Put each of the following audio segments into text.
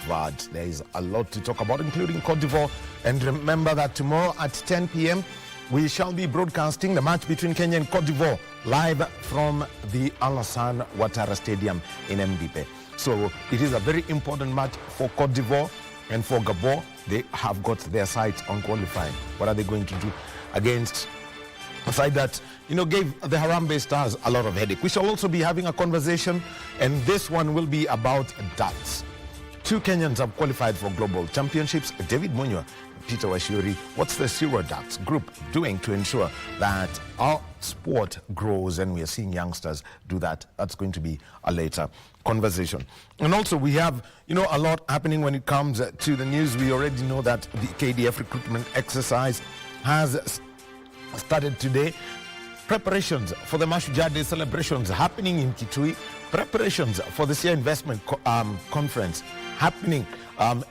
but there is a lot to talk about, including Cote d'Ivoire. And remember that tomorrow at 10 p.m., we shall be broadcasting the match between Kenya and Cote d'Ivoire live from the Alassane Ouattara Stadium in Mdipe. So it is a very important match for Cote d'Ivoire and for Gabon. They have got their sights on qualifying. What are they going to do against a side that, gave the Harambee Stars a lot of headache? We shall also be having a conversation, and this one will be about darts. 2 Kenyans have qualified for global championships. David Munywa, Peter Washiori, what's the Zero Darts group doing to ensure that our sport grows and we are seeing youngsters do that? That's going to be a later conversation. And also we have, a lot happening when it comes to the news. We already know that the KDF recruitment exercise has started today. Preparations for the Mashujaa Day celebrations happening in Kitui. Preparations for the SIA Investment Conference happening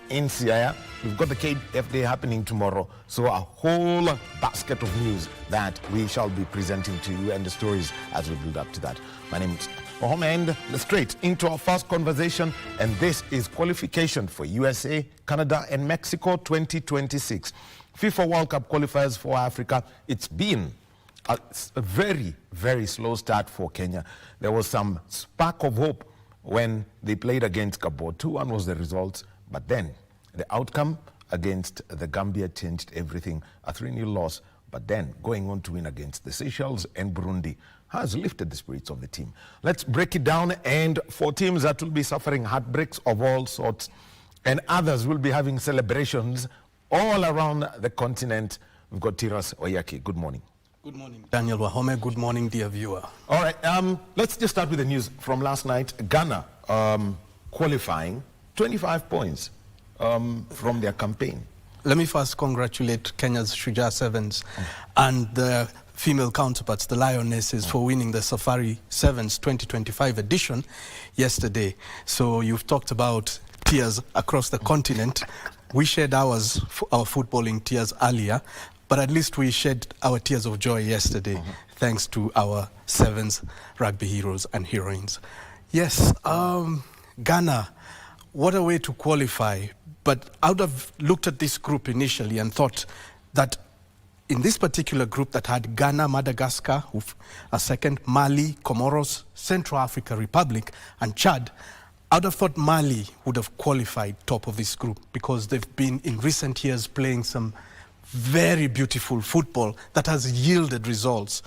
in Siaya. We've got the KDF Day happening tomorrow. So a whole basket of news that we shall be presenting to you and the stories as we build up to that. My name is Wahome, and straight into our first conversation. And this is qualification for USA, Canada, and Mexico 2026. FIFA World Cup qualifiers for Africa. It's been a very, very slow start for Kenya. There was some spark of hope when they played against Gabon. 2-1 was the result, but then the outcome against the Gambia changed everything. A 3-0 loss, but then going on to win against the Seychelles and Burundi has lifted the spirits of the team. Let's break it down, and for teams that will be suffering heartbreaks of all sorts, and others will be having celebrations all around the continent, we've got Tiras Oyaki. Good morning. Good morning, Daniel Wahome. Good morning, dear viewer. All right, let's just start with the news from last night. Ghana qualifying 25 points from their campaign. Let me first congratulate Kenya's Shujaa Sevens and the female counterparts, the Lionesses, for winning the Safari Sevens 2025 edition yesterday. So you've talked about tears across the continent. We shared our footballing tears earlier, but at least we shed our tears of joy yesterday, thanks to our Sevens rugby heroes and heroines. Yes, Ghana, what a way to qualify. But I would have looked at this group initially and thought that in this particular group that had Ghana, Madagascar, a second, Mali, Comoros, Central Africa Republic, and Chad, I would have thought Mali would have qualified top of this group because they've been in recent years playing some very beautiful football that has yielded results.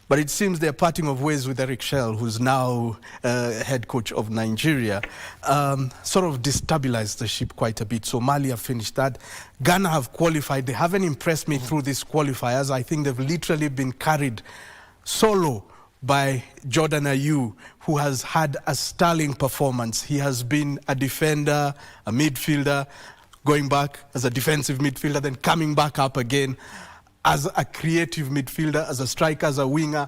But it seems they're parting of ways with Eric Shell, who's now head coach of Nigeria, sort of destabilized the ship quite a bit. So Mali have finished that. Ghana have qualified. They haven't impressed me through these qualifiers. I think they've literally been carried solo by Jordan Ayew, who has had a sterling performance. He has been a defender, a midfielder, going back as a defensive midfielder, then coming back up again as a creative midfielder, as a striker, as a winger,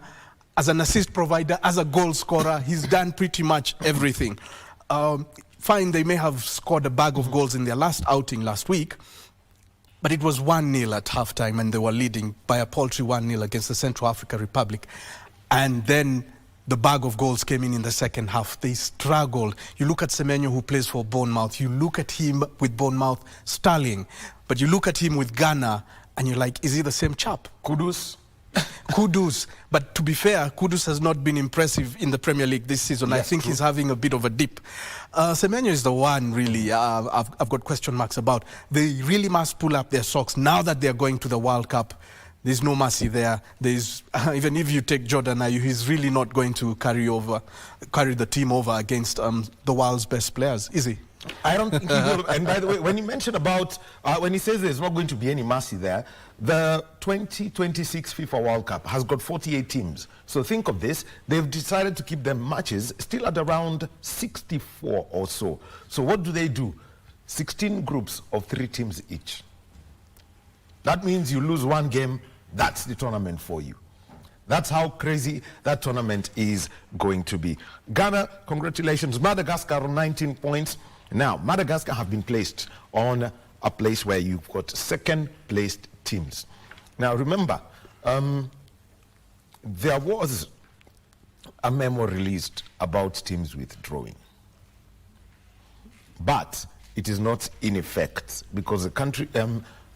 as an assist provider, as a goal scorer. He's done pretty much everything. Fine, they may have scored a bag of goals in their last outing last week, but it was 1-0 at halftime, and they were leading by a paltry 1-0 against the Central Africa Republic. And then the bag of goals came in the second half. They struggled. You look at Semenyo, who plays for Bournemouth. You look at him with Bournemouth, sterling. But you look at him with Ghana, and you're like, is he the same chap? Kudus. Kudus. But to be fair, Kudus has not been impressive in the Premier League this season. Yes, I think he's having a bit of a dip. Semenyo is the one, really, I've got question marks about. They really must pull up their socks now that they're going to the World Cup. There's no mercy there. There's even if you take Jordan Ayew, he's really not going to carry the team over against the world's best players, is he? I don't think he will. And by the way, when you mention about, when he says there's not going to be any mercy there, the 2026 FIFA World Cup has got 48 teams. So think of this. They've decided to keep their matches still at around 64 or so. So what do? 16 groups of 3 teams each. That means you lose one game, that's the tournament for you. That's how crazy that tournament is going to be. Ghana, congratulations. Madagascar on 19 points. Now, Madagascar have been placed on a place where you've got second-placed teams. Now, remember, there was a memo released about teams withdrawing. But it is not in effect, because the country,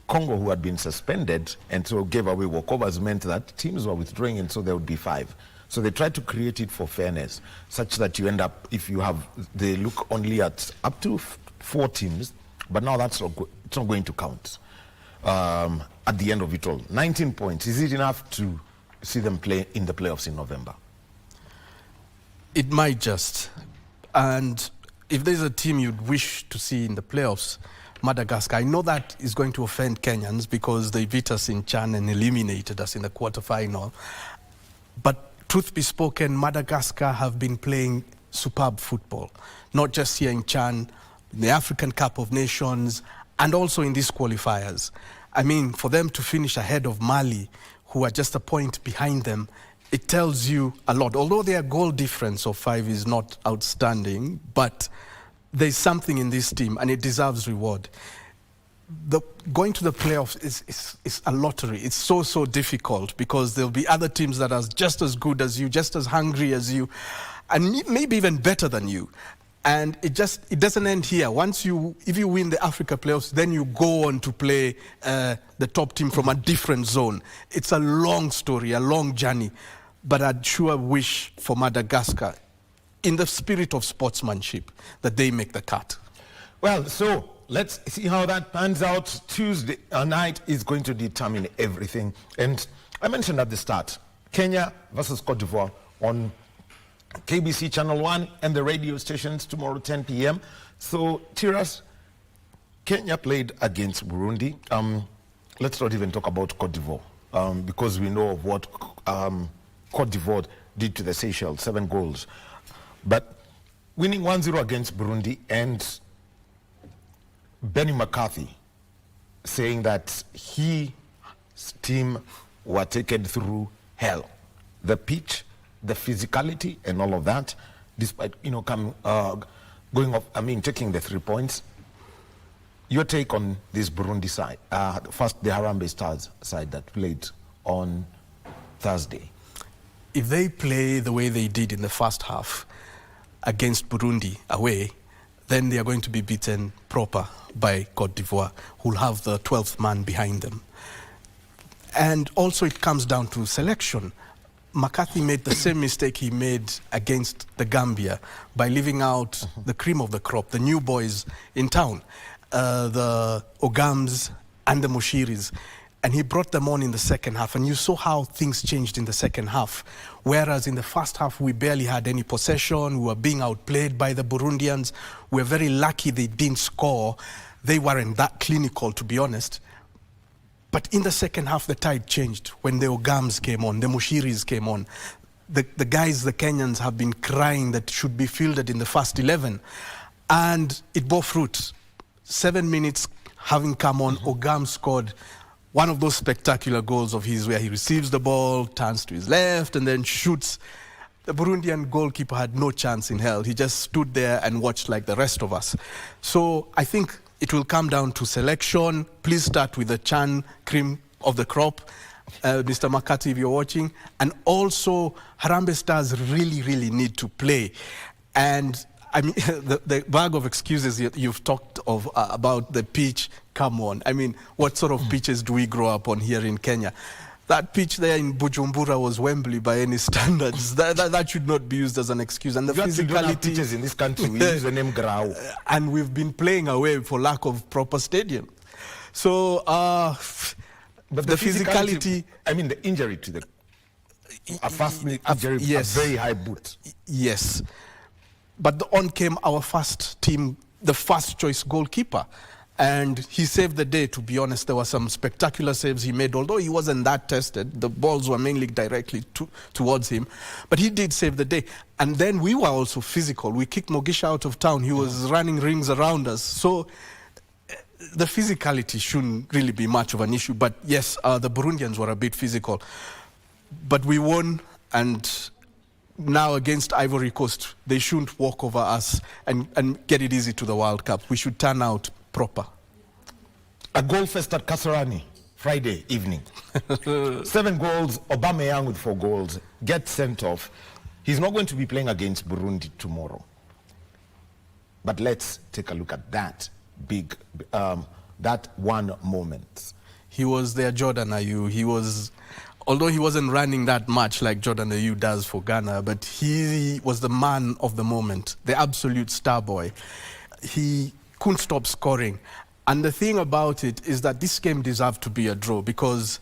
Congo, who had been suspended and so gave away walkovers, meant that teams were withdrawing, and so there would be 5. So they tried to create it for fairness, such that you end up, if you have, they look only at up to 4 teams, but now that's it's not going to count at the end of it all. 19 points, is it enough to see them play in the playoffs in November? It might just. And if there's a team you'd wish to see in the playoffs, Madagascar. I know that is going to offend Kenyans because they beat us in Chan and eliminated us in the quarterfinal. But truth be spoken, Madagascar have been playing superb football, not just here in Chan, in the African Cup of Nations, and also in these qualifiers. I mean, for them to finish ahead of Mali, who are just a point behind them, it tells you a lot. Although their goal difference of 5 is not outstanding, but there's something in this team, and it deserves reward. Going to the playoffs is a lottery. It's so difficult because there'll be other teams that are just as good as you, just as hungry as you, and maybe even better than you. And it doesn't end here. If you win the Africa playoffs, then you go on to play the top team from a different zone. It's a long story, a long journey. But I'd sure wish for Madagascar, in the spirit of sportsmanship, that they make the cut. Well, so let's see how that pans out. Tuesday night is going to determine everything. And I mentioned at the start, Kenya versus Cote d'Ivoire on KBC Channel 1 and the radio stations tomorrow 10 p.m. So, Tiras, Kenya played against Burundi. Let's not even talk about Cote d'Ivoire because we know of what Cote d'Ivoire did to the Seychelles, 7 goals. But winning 1-0 against Burundi, and Benny McCarthy saying that his team were taken through hell. The pitch, the physicality and all of that, despite, going off, taking the 3 points. Your take on this Burundi side, first the Harambee Stars side that played on Thursday. If they play the way they did in the first half against Burundi away, then they are going to be beaten proper by Cote d'Ivoire, who'll have the 12th man behind them. And also it comes down to selection. McCarthy made the same mistake he made against the Gambia by leaving out the cream of the crop, the new boys in town, the Ogams and the Mushiris. And he brought them on in the second half. And you saw how things changed in the second half. Whereas in the first half, we barely had any possession. We were being outplayed by the Burundians. We were very lucky they didn't score. They weren't that clinical, to be honest. But in the second half, the tide changed when the Ogams came on, the Mushiris came on. The guys, the Kenyans, have been crying that should be fielded in the first 11. And it bore fruit. 7 minutes having come on, Ogam scored one of those spectacular goals of his where he receives the ball, turns to his left, and then shoots. The Burundian goalkeeper had no chance in hell. He just stood there and watched like the rest of us. So I think it will come down to selection. Please start with the Chan cream of the crop, Mr. McCarthy, if you're watching. And also, Harambee Stars really need to play. And I mean, the bag of excuses you've talked of about the pitch, come on. I mean, what sort of pitches do we grow up on here in Kenya? That pitch there in Bujumbura was Wembley by any standards. That should not be used as an excuse. And the physicality, don't have pitches in this country. We use the name Grau. And we've been playing away for lack of proper stadium. So, but the physicality, I mean, the injury to a fast injury, yes, a very high boot. Yes. But on came our first team, the first choice goalkeeper. And he saved the day, to be honest. There were some spectacular saves he made, although he wasn't that tested. The balls were mainly directly towards him. But he did save the day. And then we were also physical. We kicked Mogisha out of town. He was running rings around us. So the physicality shouldn't really be much of an issue. But yes, the Burundians were a bit physical. But we won, and now against Ivory Coast, they shouldn't walk over us and get it easy to the World Cup. We should turn out proper. A goal fest at Kasarani, Friday evening. 7 goals, Aubameyang with 4 goals, gets sent off. He's not going to be playing against Burundi tomorrow. But let's take a look at that big, that one moment? He was their Jordan Ayew. He was, although he wasn't running that much like Jordan Ayew does for Ghana, but he was the man of the moment, the absolute star boy. He couldn't stop scoring. And the thing about it is that this game deserved to be a draw because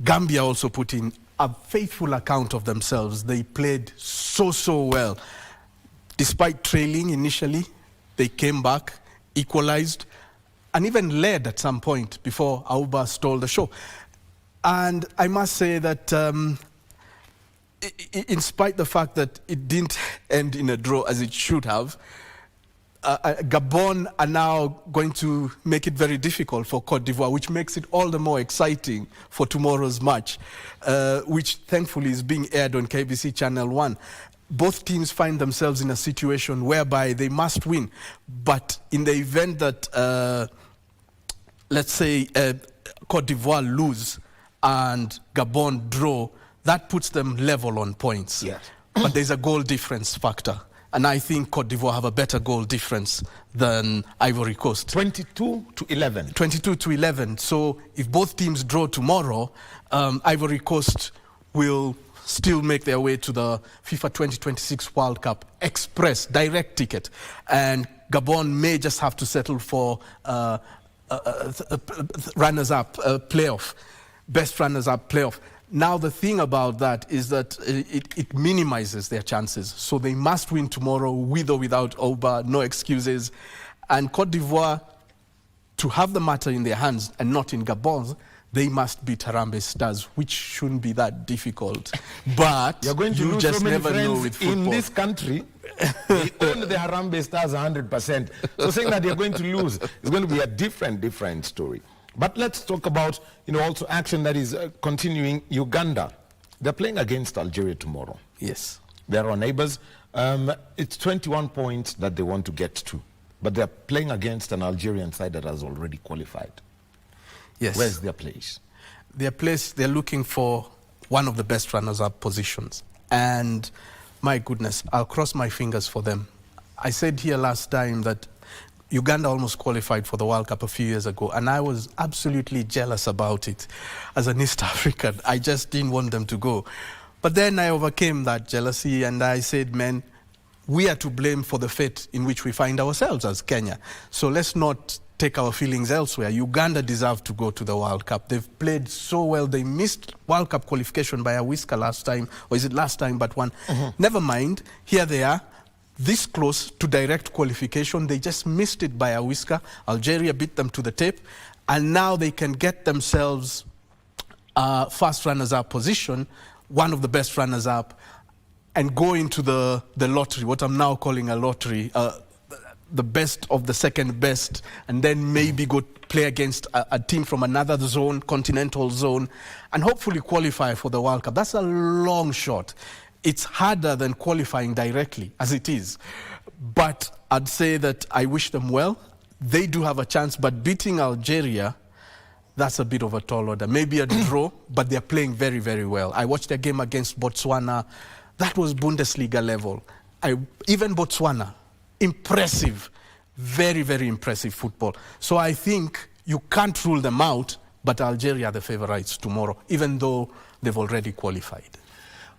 Gambia also put in a faithful account of themselves. They played so well. Despite trailing initially, they came back, equalized, and even led at some point before Auba stole the show. And I must say that in spite of the fact that it didn't end in a draw as it should have, Gabon are now going to make it very difficult for Cote d'Ivoire, which makes it all the more exciting for tomorrow's match, which thankfully is being aired on KBC Channel 1. Both teams find themselves in a situation whereby they must win. But in the event that, let's say, Cote d'Ivoire lose and Gabon draw, that puts them level on points. Yes. But there's a goal difference factor. And I think Cote d'Ivoire have a better goal difference than Ivory Coast. 22-11. 22-11. So if both teams draw tomorrow, Ivory Coast will still make their way to the FIFA 2026 World Cup express, direct ticket. And Gabon may just have to settle for runners-up playoff, best runners-up playoff. Now, the thing about that is that it minimizes their chances. So they must win tomorrow with or without Auba, no excuses. And Cote d'Ivoire, to have the matter in their hands and not in Gabon's, they must beat Harambee Stars, which shouldn't be that difficult. But you're going to you lose just so many never know with football. In this country, they own the Harambee Stars 100%. So saying that you're going to lose is going to be a different story. But let's talk about, also action that is continuing. Uganda, they're playing against Algeria tomorrow. Yes. They're our neighbors. It's 21 points that they want to get to. But they're playing against an Algerian side that has already qualified. Yes. Where's their place? Their place, they're looking for one of the best runners-up positions. And my goodness, I'll cross my fingers for them. I said here last time that Uganda almost qualified for the World Cup a few years ago, and I was absolutely jealous about it. As an East African, I just didn't want them to go. But then I overcame that jealousy, and I said, man, we are to blame for the fate in which we find ourselves as Kenya. So let's not take our feelings elsewhere. Uganda deserve to go to the World Cup. They've played so well. They missed World Cup qualification by a whisker last time, or is it last time but one? Never mind, here they are. This close to direct qualification, they just missed it by a whisker. Algeria beat them to the tape, and now they can get themselves first runners-up position, one of the best runners-up, and go into the lottery, what I'm now calling a lottery, the best of the second best, and then maybe go play against a team from another zone, continental zone, and hopefully qualify for the World Cup. That's a long shot. It's harder than qualifying directly, as it is. But I'd say that I wish them well. They do have a chance, but beating Algeria, that's a bit of a tall order. Maybe a draw, but they're playing very well. I watched their game against Botswana. That was Bundesliga level. Even Botswana, impressive, very impressive football. So I think you can't rule them out, but Algeria are the favorites tomorrow, even though they've already qualified.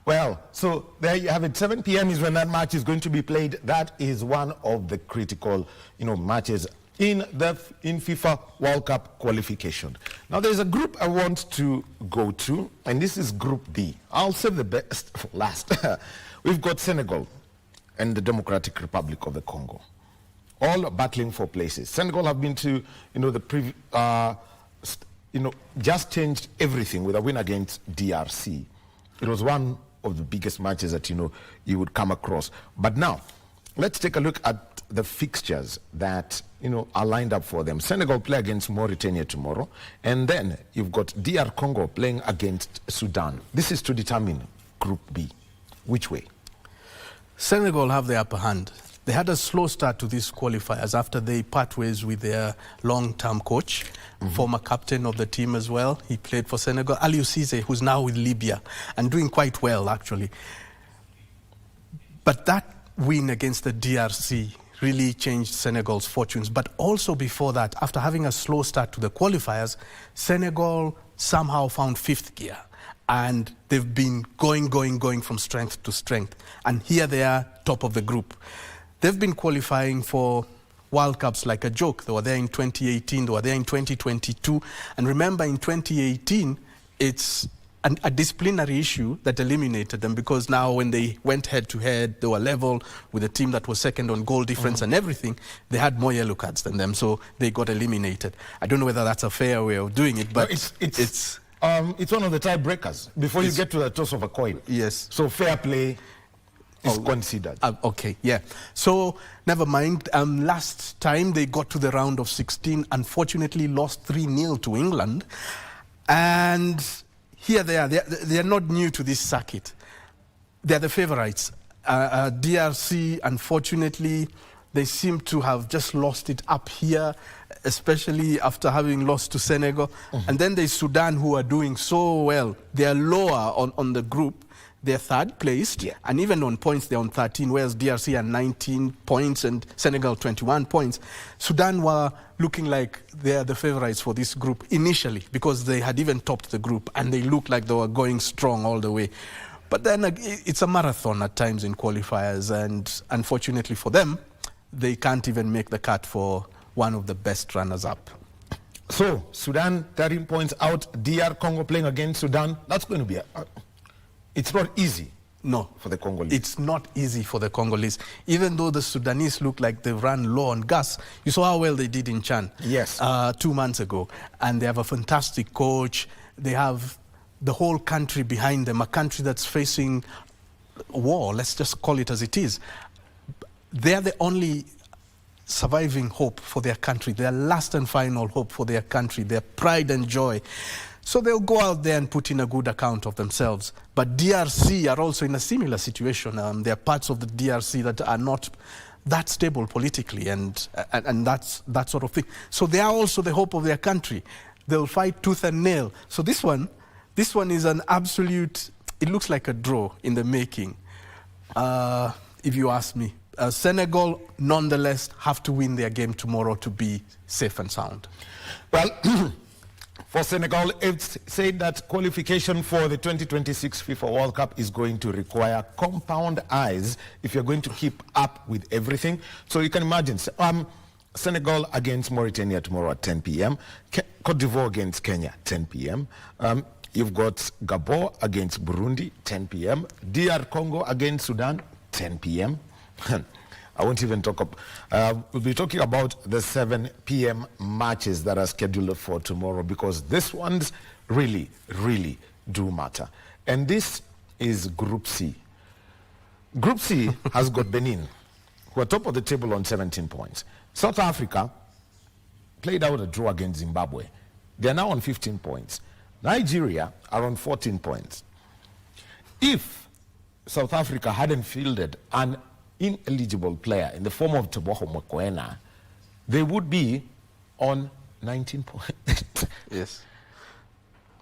Well, so there you have it. 7 p.m. is when that match is going to be played. That is one of the critical, matches in FIFA World Cup qualification. Now, there's a group I want to go to, and this is Group B. I'll save the best for last. We've got Senegal and the Democratic Republic of the Congo, all battling for places. Senegal have been to, just changed everything with a win against DRC. It was one of the biggest matches that you would come across. But now, let's take a look at the fixtures that are lined up for them. Senegal play against Mauritania tomorrow, and then you've got DR Congo playing against Sudan. This is to determine Group B. Which way? Senegal have the upper hand. They had a slow start to these qualifiers after they part ways with their long-term coach, former captain of the team as well. He played for Senegal, Aliou Cisse, who's now with Libya and doing quite well, actually. But that win against the DRC really changed Senegal's fortunes. But also before that, after having a slow start to the qualifiers, Senegal somehow found fifth gear. And they've been going from strength to strength. And here they are, top of the group. They've been qualifying for World Cups like a joke. They were there in 2018, they were there in 2022. And remember, in 2018, it's a disciplinary issue that eliminated them, because now when they went head-to-head, they were level with a team that was second on goal difference and everything. They had more yellow cards than them, so they got eliminated. I don't know whether that's a fair way of doing it, but it's one of the tiebreakers before you get to the toss of a coin. Yes. So fair play is considered. Okay, yeah. So never mind. Last time they got to the round of 16, unfortunately lost 3-0 to England. And here they are. They are not new to this circuit. They are the favorites. DRC, unfortunately, they seem to have just lost it up here, especially after having lost to Senegal. And then there's Sudan, who are doing so well. They are lower on the group. They're third placed, and even on points, they're on 13, whereas DRC are 19 points and Senegal 21 points. Sudan were looking like they're the favorites for this group initially, because they had even topped the group, and they looked like they were going strong all the way. But then it's a marathon at times in qualifiers, and unfortunately for them, they can't even make the cut for one of the best runners-up. So, Sudan 13 points out, DR Congo playing against Sudan. That's going to be it's not easy. No, for the Congolese. It's not easy for the Congolese. Even though the Sudanese look like they ran low on gas, you saw how well they did in Chan 2 months ago. And they have a fantastic coach. They have the whole country behind them, a country that's facing war, let's just call it as it is. They're the only surviving hope for their country, their last and final hope for their country, their pride and joy. So they'll go out there and put in a good account of themselves. But DRC are also in a similar situation. There are parts of the DRC that are not that stable politically, and that's that sort of thing. So they are also the hope of their country. They'll fight tooth and nail. So this one is an absolute, it looks like a draw in the making, if you ask me. Senegal, nonetheless, have to win their game tomorrow to be safe and sound. Well, for Senegal, it's said that qualification for the 2026 FIFA World Cup is going to require compound eyes if you're going to keep up with everything. So you can imagine, Senegal against Mauritania tomorrow at 10 p.m., Cote d'Ivoire against Kenya, 10 p.m., you've got Gabon against Burundi, 10 p.m., DR Congo against Sudan, 10 p.m., I won't even talk about, we'll be talking about the 7 p.m. matches that are scheduled for tomorrow, because these ones really, really do matter. And this is Group C. Group C has got Benin, who are top of the table on 17 points. South Africa played out a draw against Zimbabwe. They are now on 15 points. Nigeria are on 14 points. If South Africa hadn't fielded an ineligible player in the form of Wahome, they would be on 19 points. Yes.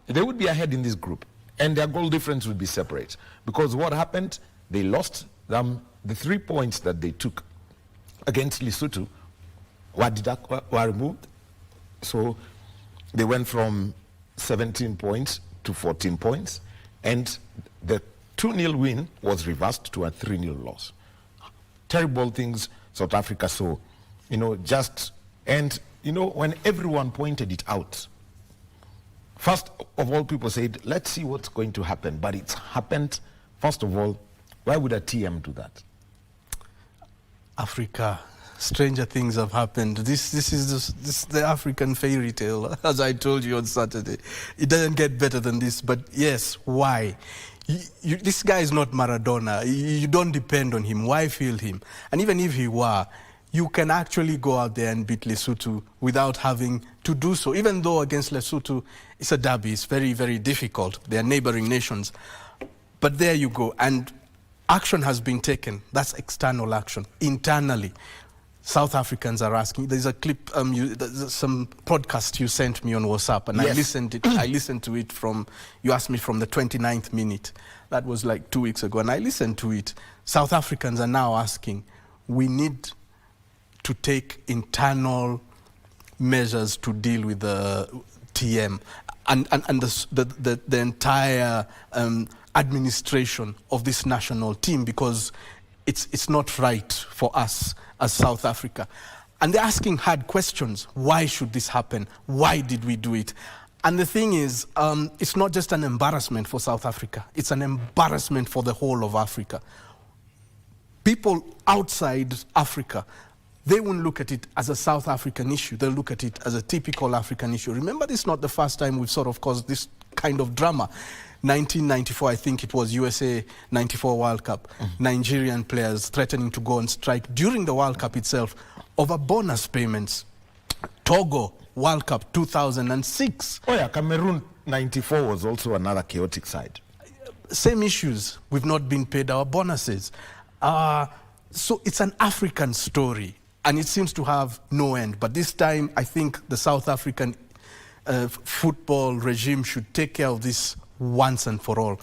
They would be ahead in this group, and their goal difference would be separate. Because what happened, they lost them. The 3 points that they took against Lesotho were removed. So they went from 17 points to 14 points, and the 2-0 win was reversed to a 3-0 loss. Terrible things South Africa saw, and when everyone pointed it out, first of all, people said, let's see what's going to happen. But it's happened. First of all, why would a TM do that? Africa, stranger things have happened. This is the African fairy tale, as I told you on Saturday. It doesn't get better than this, but yes, why? This guy is not Maradona. You don't depend on him. Why feel him? And even if he were, you can actually go out there and beat Lesotho without having to do so. Even though against Lesotho, it's a derby. It's very, very difficult. They are neighboring nations. But there you go. And action has been taken. That's external action. Internally, South Africans are asking. There's a clip, some podcast you sent me on WhatsApp, and yes. I listened to it from, you asked me from the 29th minute. That was like 2 weeks ago, and I listened to it. South Africans are now asking, we need to take internal measures to deal with the TM and the entire administration of this national team, because it's not right for us as South Africa. And they're asking hard questions. Why should this happen? Why did we do it? And the thing is, it's not just an embarrassment for South Africa. It's an embarrassment for the whole of Africa. People outside Africa, they won't look at it as a South African issue. They'll look at it as a typical African issue. Remember, this is not the first time we've sort of caused this kind of drama. 1994, I think it was USA 94 World Cup. Nigerian players threatening to go on strike during the World Cup itself over bonus payments. Togo World Cup 2006. Oh yeah, Cameroon 94 was also another chaotic side. Same issues. We've not been paid our bonuses. So it's an African story, and it seems to have no end. But this time, I think the South African football regime should take care of this once and for all.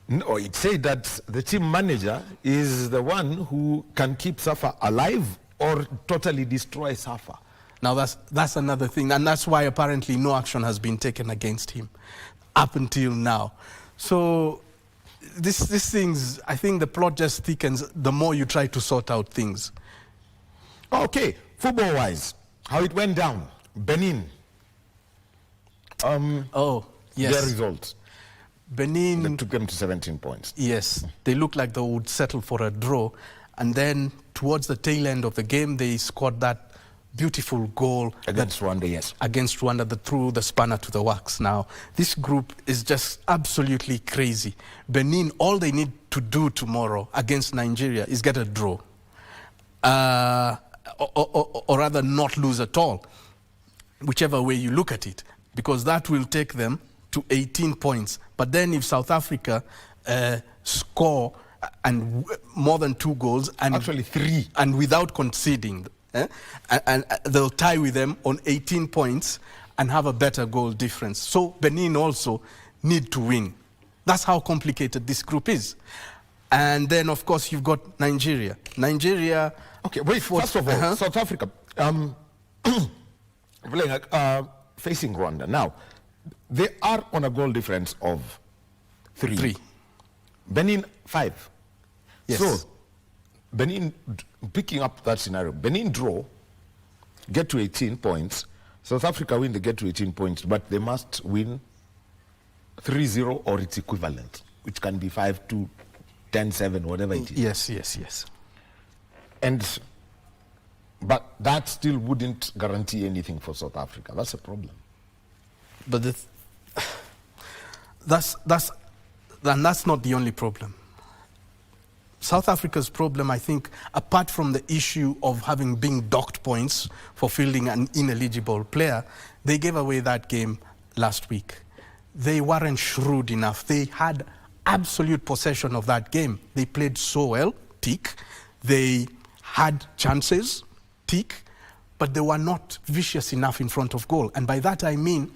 No, it said that the team manager is the one who can keep Safa alive or totally destroy Safa. Now that's another thing, and that's why apparently no action has been taken against him up until now. So these things, I think the plot just thickens the more you try to sort out things. Okay, football-wise, how it went down. Benin. Oh, yes. Their results. Benin. They took them to 17 points. Yes, they looked like they would settle for a draw. And then towards the tail end of the game, they scored that beautiful goal. Against Rwanda, yes. Against Rwanda, that threw the spanner to the works. Now, this group is just absolutely crazy. Benin, all they need to do tomorrow against Nigeria is get a draw. Or rather not lose at all, whichever way you look at it, because that will take them to 18 points. But then if South Africa score and more than 2 goals, and actually 3, and without conceding, and they'll tie with them on 18 points and have a better goal difference. So Benin also need to win. That's how complicated this group is. And then, of course, you've got Nigeria. Nigeria... Okay, wait, first of all, South Africa facing Rwanda. Now, they are on a goal difference of 3. Benin, 5. Yes. So, Benin, picking up that scenario, Benin draw, get to 18 points. South Africa win, they get to 18 points, but they must win 3-0 or its equivalent, which can be 5-2, 10-7, whatever it is. Yes, yes, yes. But that still wouldn't guarantee anything for South Africa. That's a problem. But that's not the only problem. South Africa's problem, I think, apart from the issue of having been docked points for fielding an ineligible player, they gave away that game last week. They weren't shrewd enough. They had absolute possession of that game. They played so well, tick. They had chances, tick, but they were not vicious enough in front of goal. And by that I mean,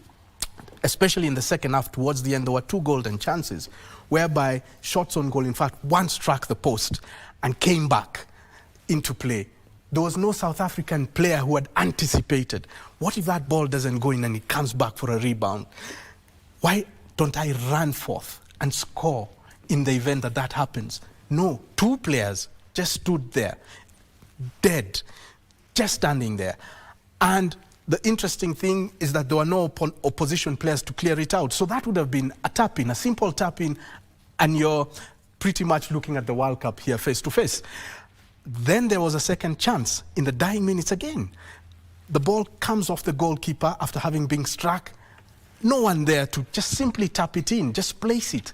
especially in the second half, towards the end, there were 2 golden chances, whereby shots on goal, in fact, one struck the post and came back into play. There was no South African player who had anticipated, what if that ball doesn't go in and it comes back for a rebound? Why don't I run forth and score in the event that that happens? No, 2 players just stood there, dead, just standing there. And the interesting thing is that there were no opposition players to clear it out. So that would have been a tap-in, a simple tap-in, and you're pretty much looking at the World Cup here face to face. Then there was a second chance in the dying minutes again. The ball comes off the goalkeeper after having been struck. No one there to just simply tap it in, just place it.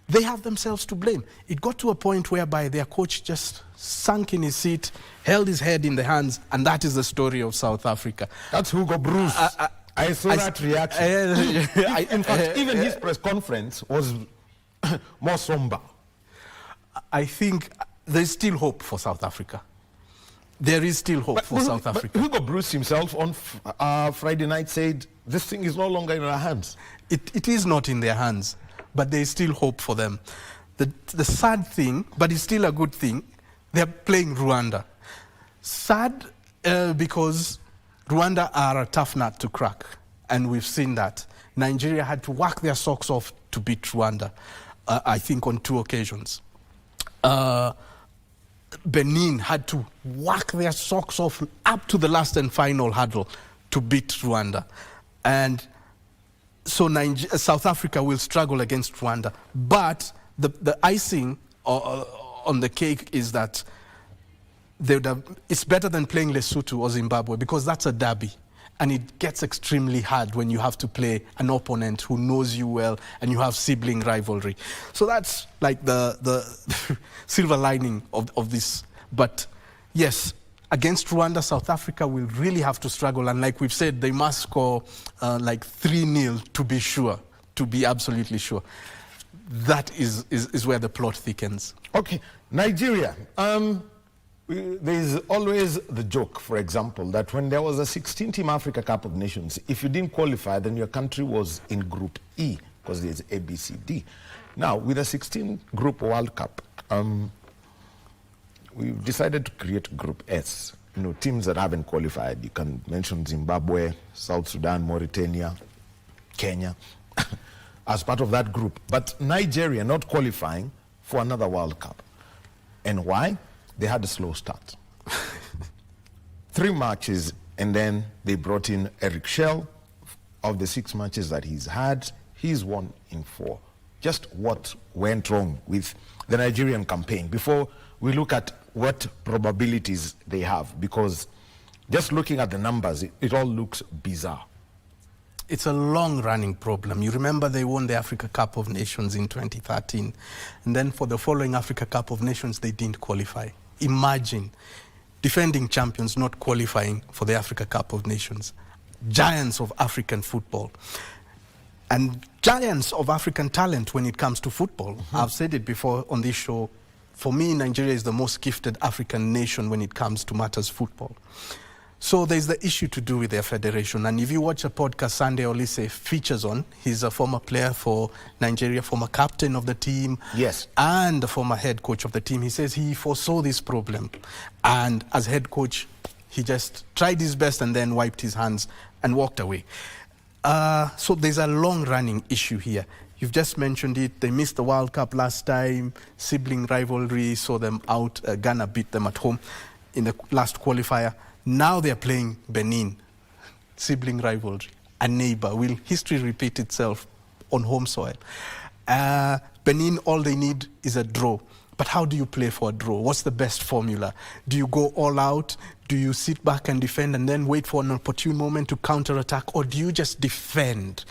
They have themselves to blame. It got to a point whereby their coach just sunk in his seat, held his head in the hands, and that is the story of South Africa. That's Hugo Bruce. I saw that reaction. In fact, even his press conference was more somber. I think there's still hope for South Africa. There is still hope for South Africa. But Hugo Bruce himself on Friday night said, this thing is no longer in our hands. It is not in their hands, but there is still hope for them. The sad thing, but it's still a good thing, they're playing Rwanda. Sad Because Rwanda are a tough nut to crack, and we've seen that. Nigeria had to work their socks off to beat Rwanda, I think on 2 occasions. Benin had to work their socks off up to the last and final hurdle to beat Rwanda. And so South Africa will struggle against Rwanda. But the icing on the cake is that it's better than playing Lesotho or Zimbabwe, because that's a derby. And it gets extremely hard when you have to play an opponent who knows you well and you have sibling rivalry. So that's like the silver lining of this. But yes, against Rwanda, South Africa will really have to struggle. And like we've said, they must score like 3-0 to be sure, to be absolutely sure. That is where the plot thickens. Okay, Nigeria. There's always the joke, for example, that when there was a 16-team Africa Cup of Nations, if you didn't qualify, then your country was in Group E, because there's A, B, C, D. Now, with a 16-group World Cup, we've decided to create Group S. You know, teams that haven't qualified. You can mention Zimbabwe, South Sudan, Mauritania, Kenya, as part of that group. But Nigeria not qualifying for another World Cup. And why? They had a slow start. 3 matches, and then they brought in Eric Shell. Of the 6 matches that he's had, he's won in 4. Just what went wrong with the Nigerian campaign before we look at what probabilities they have, because just looking at the numbers, it all looks bizarre. It's a long-running problem. You remember they won the Africa Cup of Nations in 2013. And then for the following Africa Cup of Nations, they didn't qualify. Imagine defending champions not qualifying for the Africa Cup of Nations. Giants of African football. And giants of African talent when it comes to football. I've said it before on this show. For me, Nigeria is the most gifted African nation when it comes to matters football. So there's the issue to do with their federation. And if you watch a podcast Sunday Olise features on, he's a former player for Nigeria, former captain of the team. Yes. And the former head coach of the team. He says he foresaw this problem. And as head coach, he just tried his best and then wiped his hands and walked away. So there's a long-running issue here. You've just mentioned it. They missed the World Cup last time. Sibling rivalry saw them out. Ghana beat them at home in the last qualifier. Now they're playing Benin. Sibling rivalry. A neighbor. Will history repeat itself on home soil? Benin, all they need is a draw. But how do you play for a draw? What's the best formula? Do you go all out? Do you sit back and defend and then wait for an opportune moment to counterattack? Or do you just defend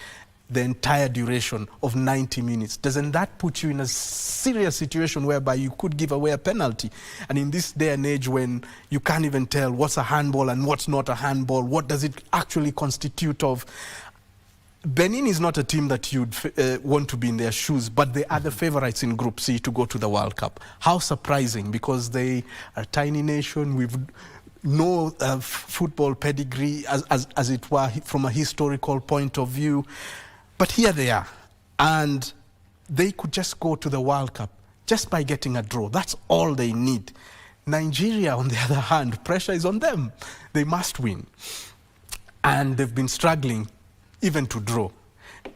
the entire duration of 90 minutes? Doesn't that put you in a serious situation whereby you could give away a penalty? And in this day and age when you can't even tell what's a handball and what's not a handball, what does it actually constitute of? Benin is not a team that you'd want to be in their shoes, but they are the favorites in Group C to go to the World Cup. How surprising, because they are a tiny nation with no football pedigree, as it were, from a historical point of view. But here they are, and they could just go to the World Cup just by getting a draw. That's all they need. Nigeria, on the other hand, pressure is on them. They must win. And they've been struggling even to draw.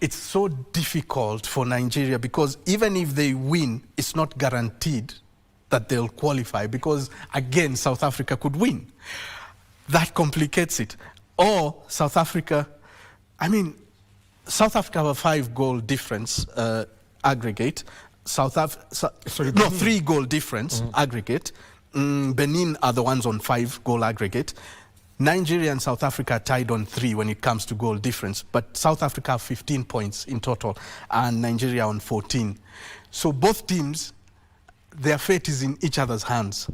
It's so difficult for Nigeria because even if they win, it's not guaranteed that they'll qualify because, again, South Africa could win. That complicates it. Or South Africa, South Africa have a 5-goal difference aggregate. 3-goal difference aggregate. Benin are the ones on 5-goal aggregate. Nigeria and South Africa are tied on 3 when it comes to goal difference, but South Africa have 15 points in total and Nigeria on 14. So both teams, their fate is in each other's hands.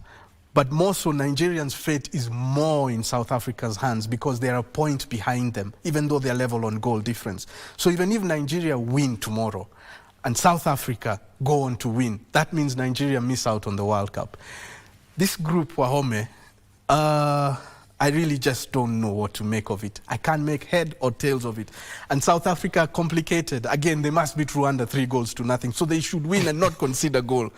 But more so, Nigerians' fate is more in South Africa's hands because they're a point behind them, even though they're level on goal difference. So even if Nigeria win tomorrow and South Africa go on to win, that means Nigeria miss out on the World Cup. This group, Wahome, I really just don't know what to make of it. I can't make head or tails of it. And South Africa, complicated. Again, they must beat Rwanda 3-0. So they should win and not concede a goal.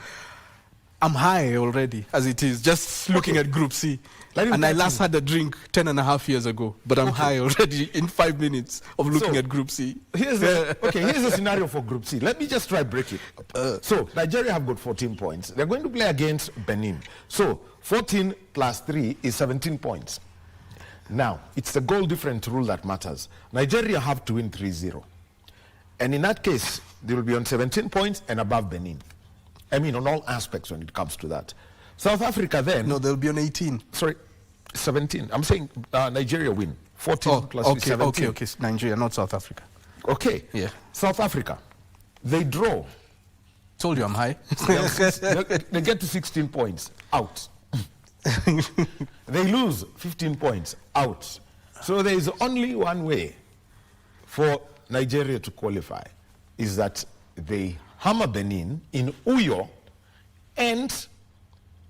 I'm high already, as it is, just looking at Group C. And I last had a drink 10.5 years ago, but I'm high already in 5 minutes of looking at Group C. Here's a scenario for Group C. Let me just try break it up. So Nigeria have got 14 points. They're going to play against Benin. So 14 plus 3 is 17 points. Now, it's the goal difference rule that matters. Nigeria have to win 3-0. And in that case, they will be on 17 points and above Benin. I mean, on all aspects when it comes to that. South Africa then... No, they'll be on 18. Sorry, 17. I'm saying Nigeria win. 14 plus 17. Okay. Nigeria, not South Africa. Okay. Yeah. South Africa, they draw. Told you I'm high. They get to 16 points. Out. They lose 15 points. Out. So there is only one way for Nigeria to qualify, is that they hammer Benin in Uyo and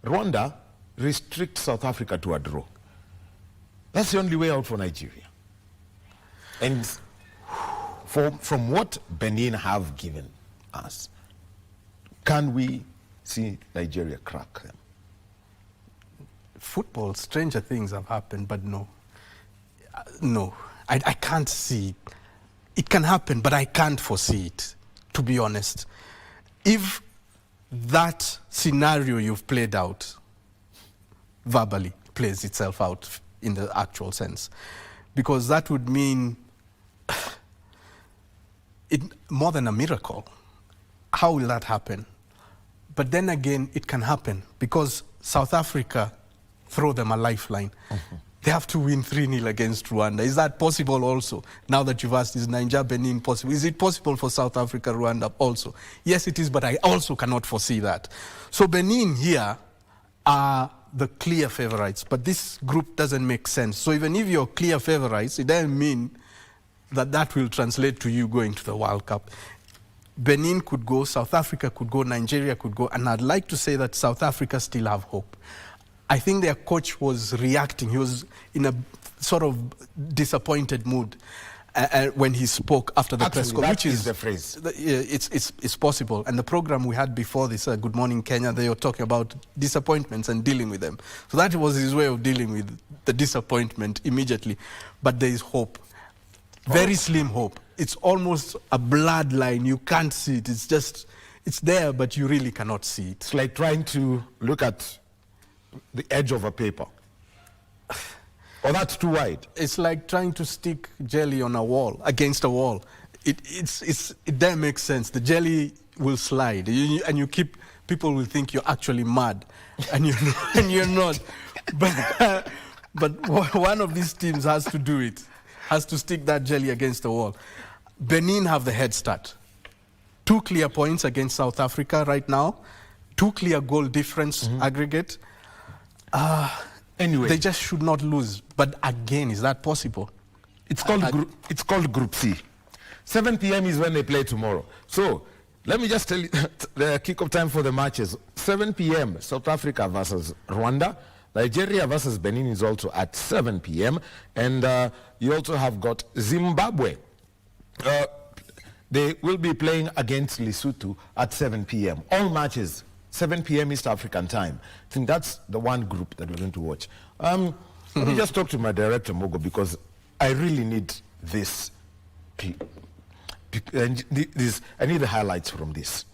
Rwanda restrict South Africa to a draw. That's the only way out for Nigeria. And from what Benin have given us, can we see Nigeria crack them? Football, stranger things have happened, but no. No, I can't see it. It can happen, but I can't foresee it, to be honest. If that scenario you've played out verbally plays itself out in the actual sense, because that would mean it more than a miracle. How will that happen? But then again, it can happen because South Africa throw them a lifeline. They have to win 3-0 against Rwanda. Is that possible also? Now that you've asked, is Nigeria, Benin possible? Is it possible for South Africa, Rwanda also? Yes, it is, but I also cannot foresee that. So Benin here are the clear favorites, but this group doesn't make sense. So even if you're clear favorites, it doesn't mean that that will translate to you going to the World Cup. Benin could go, South Africa could go, Nigeria could go, and I'd like to say that South Africa still have hope. I think their coach was reacting. He was in a sort of disappointed mood when he spoke after the press conference. Which is the phrase. It's possible. And the program we had before this, Good Morning Kenya, they were talking about disappointments and dealing with them. So that was his way of dealing with the disappointment immediately. But there is hope. Very slim hope. It's almost a bloodline. You can't see it. It's just, it's there, but you really cannot see it. It's like trying to look at the edge of a paper. Or that's too wide. It's like trying to stick jelly on a wall, against a wall. It doesn't make sense. The jelly will slide, and you keep, people will think you're actually mad, and you're not. But one of these teams has to do it, has to stick that jelly against the wall. Benin have the head start. 2 clear points against South Africa right now, 2 clear goal difference aggregate. Anyway, they just should not lose. But again, is that possible? It's called Group C. 7 p.m. is when they play tomorrow. So let me just tell you the kick-off time for the matches. 7 p.m. South Africa versus Rwanda. Nigeria versus Benin is also at 7 p.m. And you also have got Zimbabwe. They will be playing against Lesotho at 7 p.m. All matches 7 p.m. East African time. I think that's the one group that we're going to watch. Let me just talk to my director, Mogo, because I really need this. I need the highlights from this.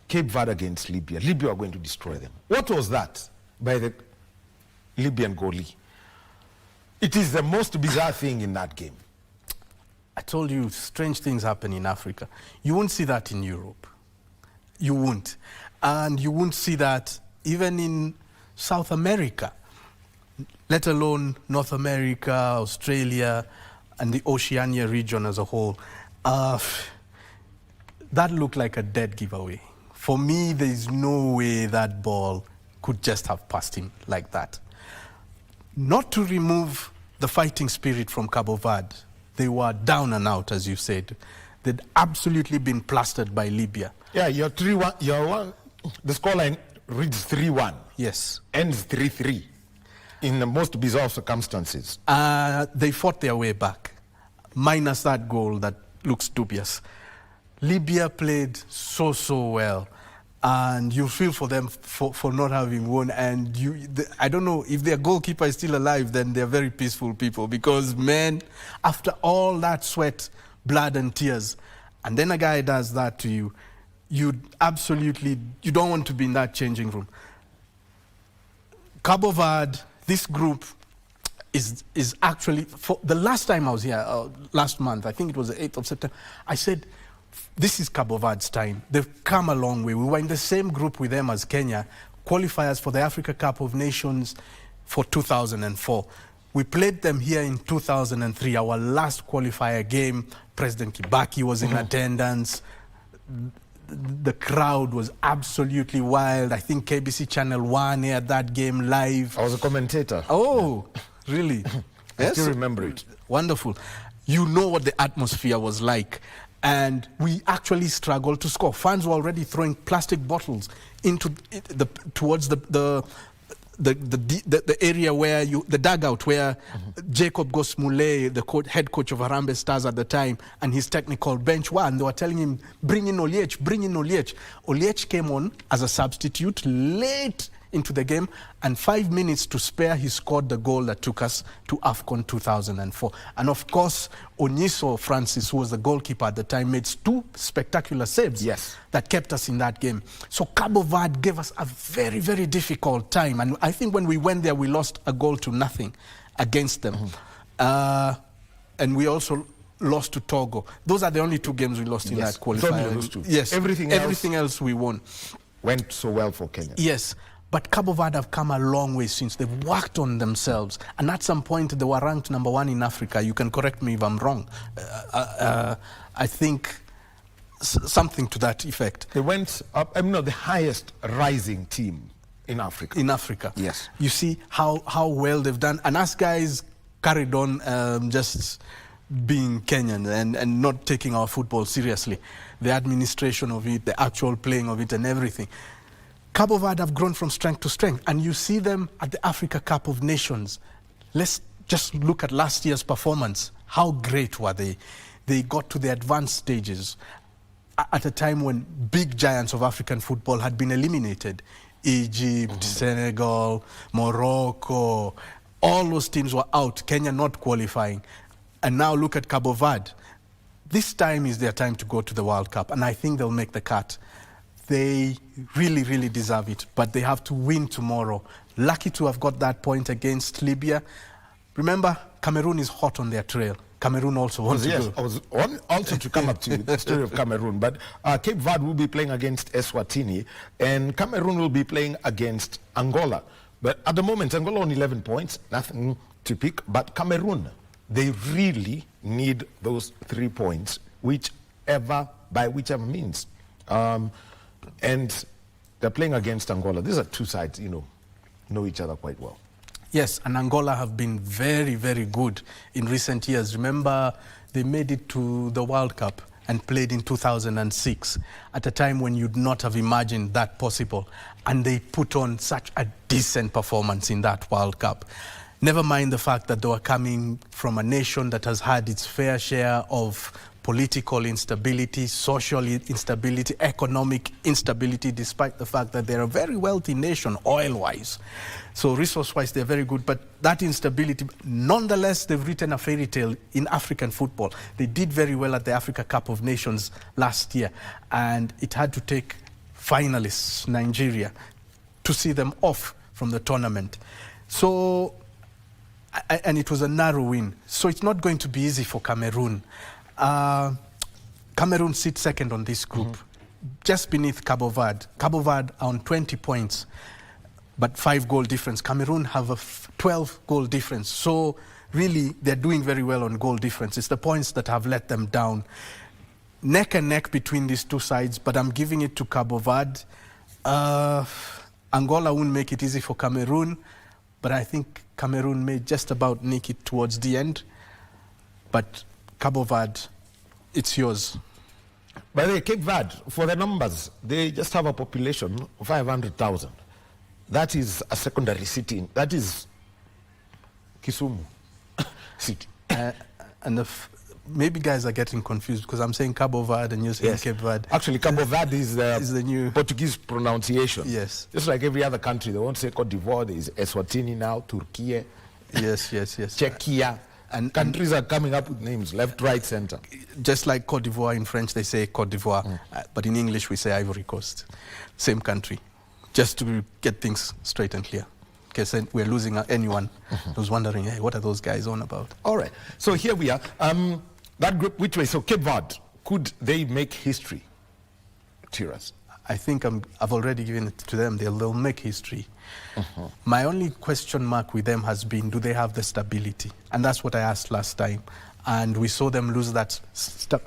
Cape Verde against Libya. Libya are going to destroy them. What was that by the Libyan goalie? It is the most bizarre thing in that game. I told you, strange things happen in Africa. You won't see that in Europe. You won't. And you won't see that even in South America, let alone North America, Australia, and the Oceania region as a whole. That looked like a dead giveaway. For me, there is no way that ball could just have passed him like that. Not to remove the fighting spirit from Cabo Verde. They were down and out, as you said. They'd absolutely been plastered by Libya. Yeah, you're 3-1. You're 1. The scoreline reads 3-1. Yes. Ends 3-3 in the most bizarre circumstances. They fought their way back, minus that goal that looks dubious. Libya played so well. and you feel for them for not having won. And I don't know if their goalkeeper is still alive, then they're very peaceful people, because man, after all that sweat, blood and tears, and then a guy does that to you, you don't want to be in that changing room. Cabo Verde, this group is actually, for the last time I was here, last month, I think it was the 8th of September, I said, this is Cabo Verde's time. They've come a long way. We were in the same group with them as Kenya, qualifiers for the Africa Cup of Nations for 2004. We played them here in 2003, our last qualifier game. President Kibaki was in attendance. The crowd was absolutely wild. I think KBC Channel 1 aired that game live. I was a commentator. Oh, really? I still remember it. Wonderful. You know what the atmosphere was like. And we actually struggled to score. Fans were already throwing plastic bottles towards the area where the dugout where Jacob Gosmule, the head coach of Harambee Stars at the time, and his technical bench were, and they were telling him, bring in Oliech, bring in Oliech. Oliech came on as a substitute late into the game, and 5 minutes to spare, he scored the goal that took us to AFCON 2004. And of course, Oniso Francis, who was the goalkeeper at the time, made 2 spectacular saves that kept us in that game. So Cabo Verde gave us a very, very difficult time. And I think when we went there, we lost a goal to nothing against them. And we also lost to Togo. Those are the only 2 games we lost in that qualifier. Yes, everything else we won. Went so well for Kenya. Yes. But Cabo Verde have come a long way since. They've worked on themselves. And at some point, they were ranked #1 in Africa. You can correct me if I'm wrong. I think something to that effect. They went up, the highest rising team in Africa. In Africa. Yes. You see how well they've done. And us guys carried on just being Kenyan and not taking our football seriously. The administration of it, the actual playing of it and everything. Cabo Verde have grown from strength to strength, and you see them at the Africa Cup of Nations. Let's just look at last year's performance. How great were they? They got to the advanced stages at a time when big giants of African football had been eliminated. Egypt, Senegal, Morocco, all those teams were out, Kenya not qualifying. And now look at Cabo Verde. This time is their time to go to the World Cup, and I think they'll make the cut. They really, really deserve it, but they have to win tomorrow. Lucky to have got that point against Libya. Remember, Cameroon is hot on their trail. Cameroon also wants to go. I was also to come up to the story of Cameroon, but Cape Verde will be playing against Eswatini, and Cameroon will be playing against Angola. But at the moment, Angola on 11 points, nothing to pick, but Cameroon, they really need those 3 points, by whichever means. And they're playing against Angola. These are 2 sides, know each other quite well. Yes, and Angola have been very, very good in recent years. Remember, they made it to the World Cup and played in 2006, at a time when you'd not have imagined that possible. And they put on such a decent performance in that World Cup. Never mind the fact that they were coming from a nation that has had its fair share of political instability, social instability, economic instability, despite the fact that they're a very wealthy nation, oil-wise. So resource-wise, they're very good. But that instability, nonetheless, they've written a fairy tale in African football. They did very well at the Africa Cup of Nations last year. And it had to take finalists, Nigeria, to see them off from the tournament. So, and it was a narrow win. So it's not going to be easy for Cameroon. Cameroon sits second on this group, just beneath Cabo Verde. Cabo Verde are on 20 points, but 5-goal difference. Cameroon have a 12-goal difference. So really, they're doing very well on goal difference. It's the points that have let them down. Neck and neck between these 2 sides, but I'm giving it to Cabo Verde. Angola won't make it easy for Cameroon, but I think Cameroon may just about nick it towards the end. But Cabo Verde, it's yours. By the way, Cape Verde, for the numbers, they just have a population of 500,000. That is a secondary city. That is Kisumu city. And maybe guys are getting confused because I'm saying Cabo Verde and you're saying Cape Verde. Actually, Cabo Verde is the new Portuguese pronunciation. Yes. Just like every other country, they won't say Cote d'Ivoire, there is Eswatini now, Turkey. Yes. Czechia. And countries are coming up with names, left, right, center. Just like Cote d'Ivoire in French, they say Cote d'Ivoire, but in English we say Ivory Coast. Same country, just to get things straight and clear. Because we're losing anyone who's wondering, hey, what are those guys on about? All right, so here we are. That group, which way? So Cape Verde, could they make history? Tiras. I think I've already given it to them. They'll make history. My only question mark with them has been, do they have the stability? And that's what I asked last time. And we saw them lose that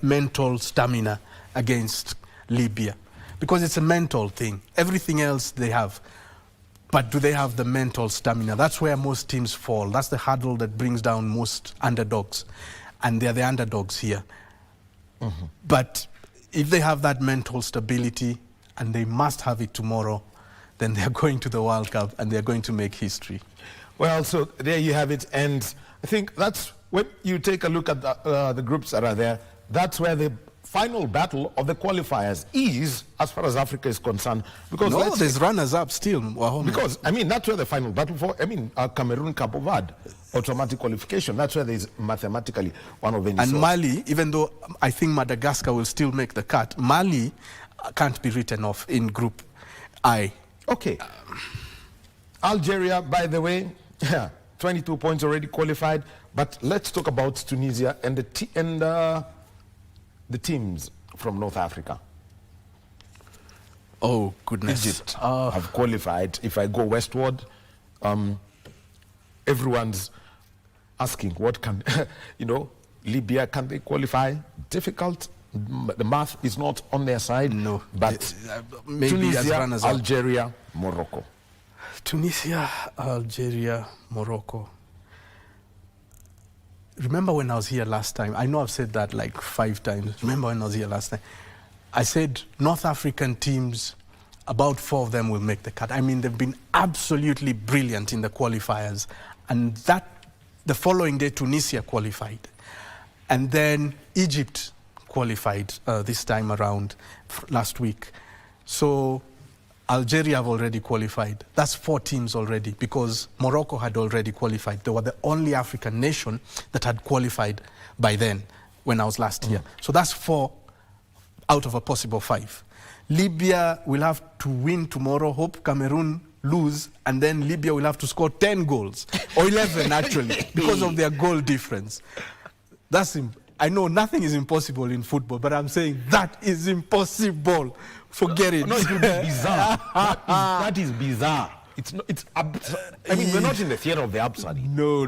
mental stamina against Libya. Because it's a mental thing. Everything else they have. But do they have the mental stamina? That's where most teams fall. That's the hurdle that brings down most underdogs. And they're the underdogs here. But if they have that mental stability, and they must have it tomorrow, then they're going to the World Cup and they're going to make history. Well, so there you have it. And I think that's, when you take a look at the groups that are there, that's where the final battle of the qualifiers is, as far as Africa is concerned. Because no, there's runners-up still, Wahome. Because, I mean, that's where the final battle for, Cameroon, Cabo Verde, automatic qualification. That's where there's mathematically one of any And sort. Mali, even though I think Madagascar will still make the cut, Mali can't be written off in Group I. Okay. Algeria, by the way, 22 points already qualified. But let's talk about Tunisia and the teams from North Africa. Oh, goodness. Egypt have qualified. If I go westward, everyone's asking, what can, Libya, can they qualify? Difficult. The math is not on their side. No. But maybe Tunisia, as Algeria, Morocco. Tunisia, Algeria, Morocco. Remember when I was here last time? I know I've said that like 5 times. Remember when I was here last time? I said North African teams, about 4 of them will make the cut. I mean, they've been absolutely brilliant in the qualifiers. And the following day, Tunisia qualified. And then Egypt qualified this time around last week. So Algeria have already qualified. That's 4 teams already, because Morocco had already qualified. They were the only African nation that had qualified by then, when I was last here. So that's 4 out of a possible 5. Libya will have to win tomorrow, hope Cameroon lose, and then Libya will have to score 10 goals, or 11 actually, because of their goal difference. I know nothing is impossible in football, but I'm saying that is impossible. Forget it. No, it would be bizarre. that is bizarre. I mean, we're not in the theater of the absurd. No.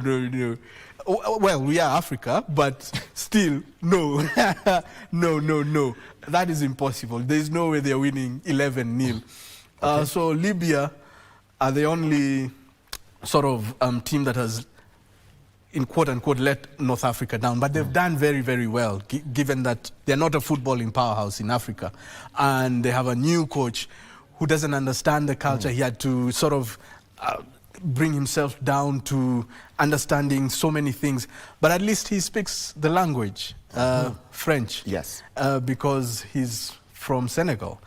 Well, we are Africa, but still, no. No. That is impossible. There's no way they're winning 11-0. Okay. So Libya are the only sort of team that has, in quote-unquote, let North Africa down. But they've done very, very well, given that they're not a footballing powerhouse in Africa. And they have a new coach who doesn't understand the culture. He had to sort of bring himself down to understanding so many things. But at least he speaks the language, French. Yes. Because he's from Senegal.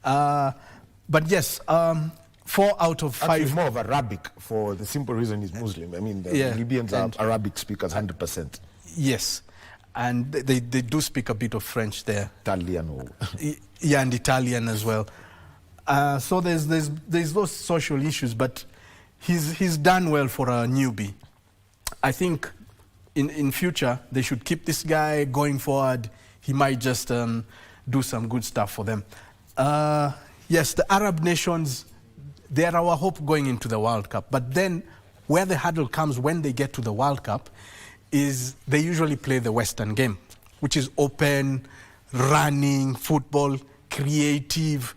But yes, 4 out of 5. Actually, more of Arabic, for the simple reason he's Muslim. I mean, the Libyans are Arabic speakers 100%. Yes, and they do speak a bit of French there. Italian. Yeah, and Italian as well. So there's those social issues, but he's done well for a newbie. I think in future they should keep this guy going forward. He might just do some good stuff for them. Yes, the Arab nations, they are our hope going into the World Cup. But then where the hurdle comes when they get to the World Cup is they usually play the Western game, which is open, running, football, creative.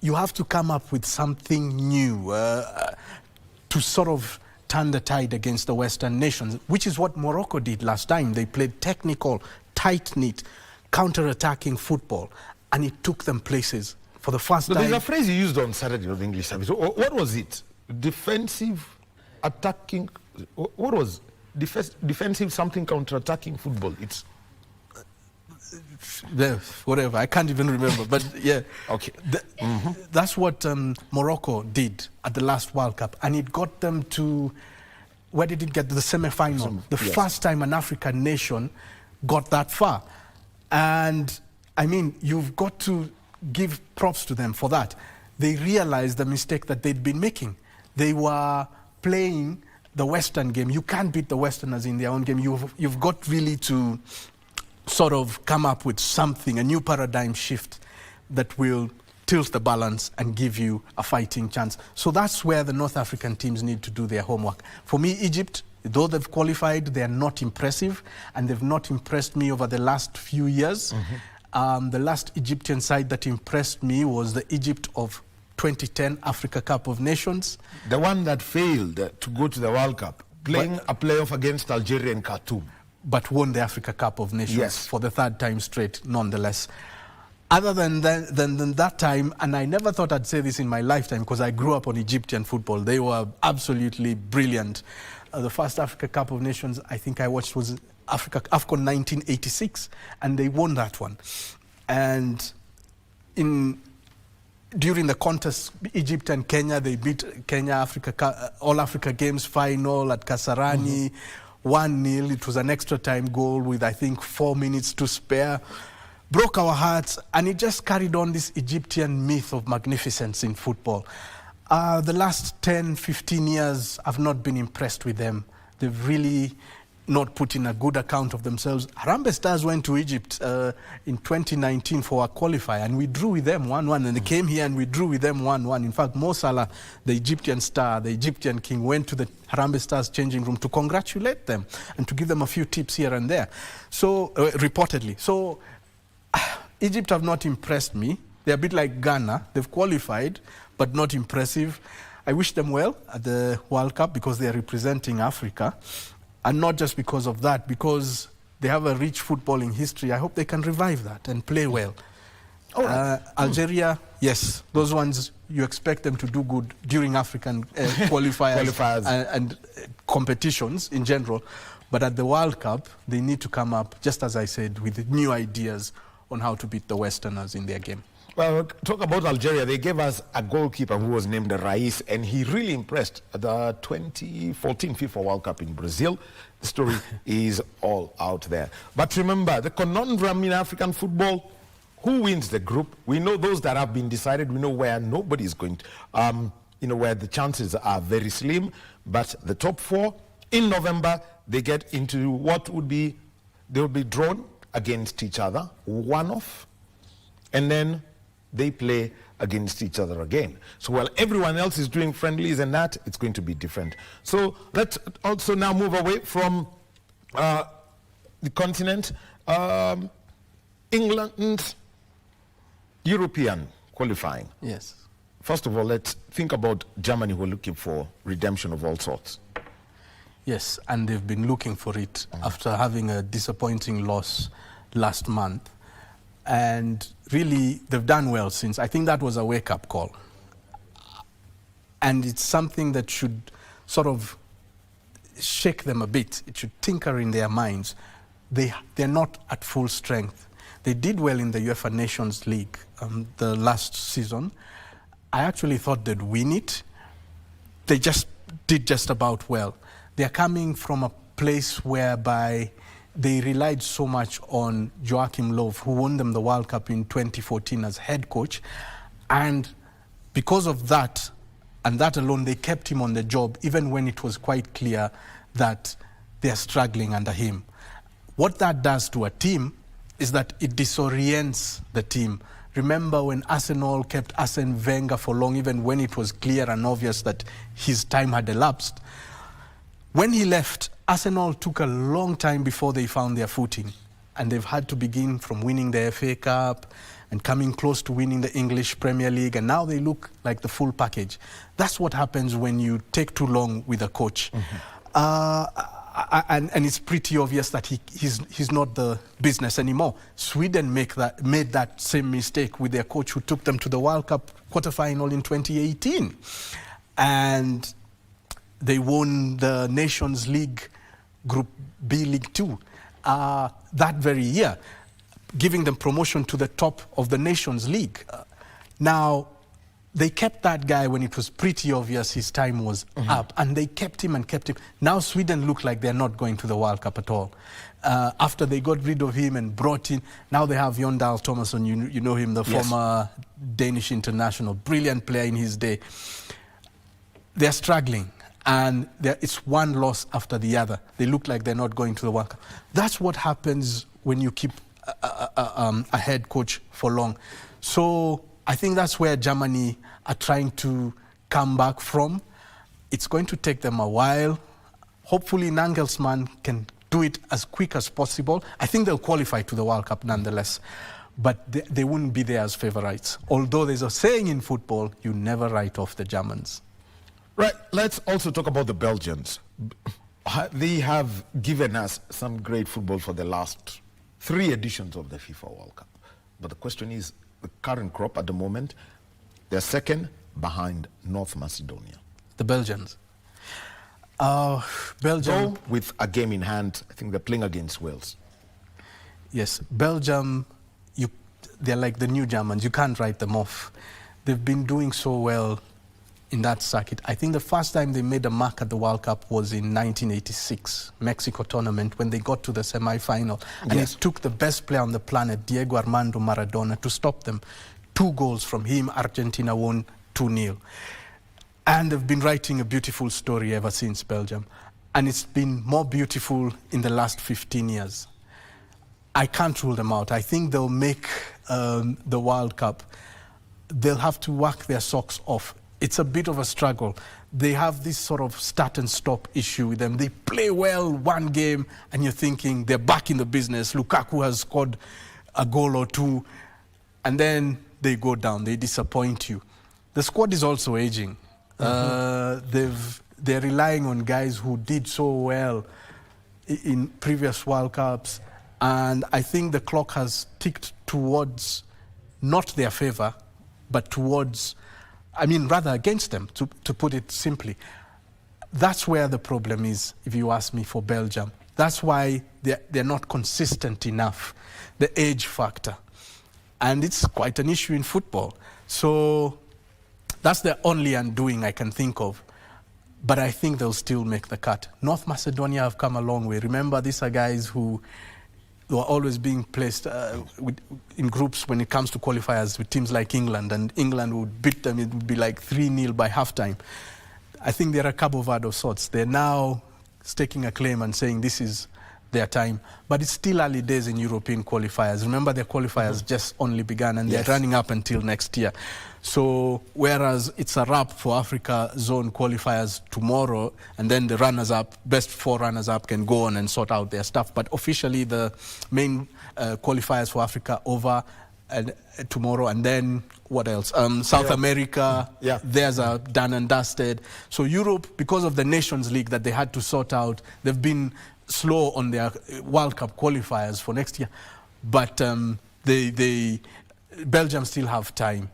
You have to come up with something new to sort of turn the tide against the Western nations, which is what Morocco did last time. They played technical, tight-knit, counter-attacking football, and it took them places. For the first time. There's a phrase you used on Saturday of the English service. What was it? Defensive, attacking. What was defensive something counter-attacking football? whatever, I can't even remember, but yeah. Okay. That's what Morocco did at the last World Cup, and it got them to, where did it get? The semi-final. The first time an African nation got that far. And I mean, you've got to give props to them for that. They realized the mistake that they'd been making. They were playing the Western game. You can't beat the Westerners in their own game. You've got really to sort of come up with something, a new paradigm shift that will tilt the balance and give you a fighting chance. So that's where the North African teams need to do their homework. For me, Egypt, though they've qualified, they're not impressive, and they've not impressed me over the last few years. The last Egyptian side that impressed me was the Egypt of 2010 Africa Cup of Nations. The one that failed to go to the World Cup, playing a playoff against Algeria in Khartoum. But won the Africa Cup of Nations for the third time straight, nonetheless. Other than that time, and I never thought I'd say this in my lifetime because I grew up on Egyptian football. They were absolutely brilliant. The first Africa Cup of Nations I think I watched was AFCON 1986, and they won that one. And during the contest, Egypt and Kenya, they beat Kenya All Africa Games final at Kasarani, 1-0. It was an extra time goal with, I think, 4 minutes to spare. Broke our hearts, and it just carried on this Egyptian myth of magnificence in football. The last 10, 15 years, I've not been impressed with them. They've really not put in a good account of themselves. Harambee Stars went to Egypt in 2019 for a qualifier, and we drew with them 1-1, and they came here and we drew with them 1-1. In fact, Mo Salah, the Egyptian star, the Egyptian king, went to the Harambee Stars changing room to congratulate them and to give them a few tips here and there. So, reportedly. So, Egypt have not impressed me. They're a bit like Ghana. They've qualified, but not impressive. I wish them well at the World Cup because they are representing Africa. And not just because of that, because they have a rich footballing history. I hope they can revive that and play well. Algeria, yes, those ones, you expect them to do good during African qualifiers and competitions in general. But at the World Cup, they need to come up, just as I said, with new ideas on how to beat the Westerners in their game. Well, talk about Algeria. They gave us a goalkeeper who was named Rais, and he really impressed at the 2014 FIFA World Cup in Brazil. The story is all out there. But remember, the conundrum in African football, who wins the group? We know those that have been decided. We know where nobody is going to, where the chances are very slim. But the top four, in November, they get into what would be, they will be drawn against each other, one off, and then they play against each other again. So while everyone else is doing friendlies and that, it's going to be different. So let's also now move away from the continent. England, European qualifying. Yes. First of all, let's think about Germany, who are looking for redemption of all sorts. Yes, and they've been looking for it after having a disappointing loss last month. And really, they've done well since. I think that was a wake-up call. And it's something that should sort of shake them a bit. It should tinker in their minds. They're not at full strength. They did well in the UEFA Nations League the last season. I actually thought they'd win it. They just did just about well. They're coming from a place whereby they relied so much on Joachim Löw, who won them the World Cup in 2014 as head coach. And because of that, and that alone, they kept him on the job, even when it was quite clear that they're struggling under him. What that does to a team is that it disorients the team. Remember when Arsenal kept Arsene Wenger for long, even when it was clear and obvious that his time had elapsed? When he left, Arsenal took a long time before they found their footing, and they've had to begin from winning the FA Cup and coming close to winning the English Premier League, and now they look like the full package. That's what happens when you take too long with a coach. And it's pretty obvious that he's not the business anymore. Sweden made that same mistake with their coach who took them to the World Cup quarterfinal in 2018. And they won the Nations League Group B League 2 that very year. giving them promotion to the top of the Nations League. Now, they kept that guy when it was pretty obvious his time was up, and they kept him and kept him. Now Sweden look like they're not going to the World Cup at all. After they got rid of him and brought in, now they have Jon Dahl Tomasson, you know him, the former Danish international, brilliant player in his day. They're struggling, and it's one loss after the other. They look like they're not going to the World Cup. That's what happens when you keep a head coach for long. So I think that's where Germany are trying to come back from. It's going to take them a while. Hopefully Nagelsmann can do it as quick as possible. I think they'll qualify to the World Cup nonetheless, but they wouldn't be there as favorites. Although there's a saying in football, you never write off the Germans. Right, let's also talk about the Belgians. They have given us some great football for the last 3 editions of the FIFA World Cup. But the question is, the current crop at the moment, they're second behind North Macedonia. The Belgians. Belgium. So, with a game in hand, I think they're playing against Wales. Yes, Belgium, they're like the new Germans. You can't write them off. They've been doing so well in that circuit. I think the first time they made a mark at the World Cup was in 1986, Mexico tournament, when they got to the semi-final. And it took the best player on the planet, Diego Armando Maradona, to stop them. 2 goals from him, Argentina won 2-0. And they've been writing a beautiful story ever since, Belgium. And it's been more beautiful in the last 15 years. I can't rule them out. I think they'll make the World Cup. They'll have to work their socks off. It's a bit of a struggle. They have this sort of start and stop issue with them. They play well one game, and you're thinking they're back in the business. Lukaku has scored a goal or 2, and then they go down. They disappoint you. The squad is also aging. They're relying on guys who did so well in previous World Cups, and I think the clock has ticked towards not their favor, but towards, rather against them, to put it simply. That's where the problem is, if you ask me, for Belgium. That's why they're not consistent enough, the age factor. And it's quite an issue in football. So that's the only undoing I can think of. But I think they'll still make the cut. North Macedonia have come a long way. Remember, these are guys who were always being placed in groups when it comes to qualifiers with teams like England, and England would beat them. It would be like 3-0 by halftime. I think they're a Cabo Verde of sorts. They're now staking a claim and saying this is their time. But it's still early days in European qualifiers. Remember, their qualifiers just only began, and they're running up until next year. So whereas it's a wrap for Africa zone qualifiers tomorrow, and then the runners-up, best 4 runners-up can go on and sort out their stuff. But officially the main qualifiers for Africa over tomorrow, and then what else? South America, theirs are done and dusted. So Europe, because of the Nations League that they had to sort out, they've been slow on their World Cup qualifiers for next year. But Belgium still have time.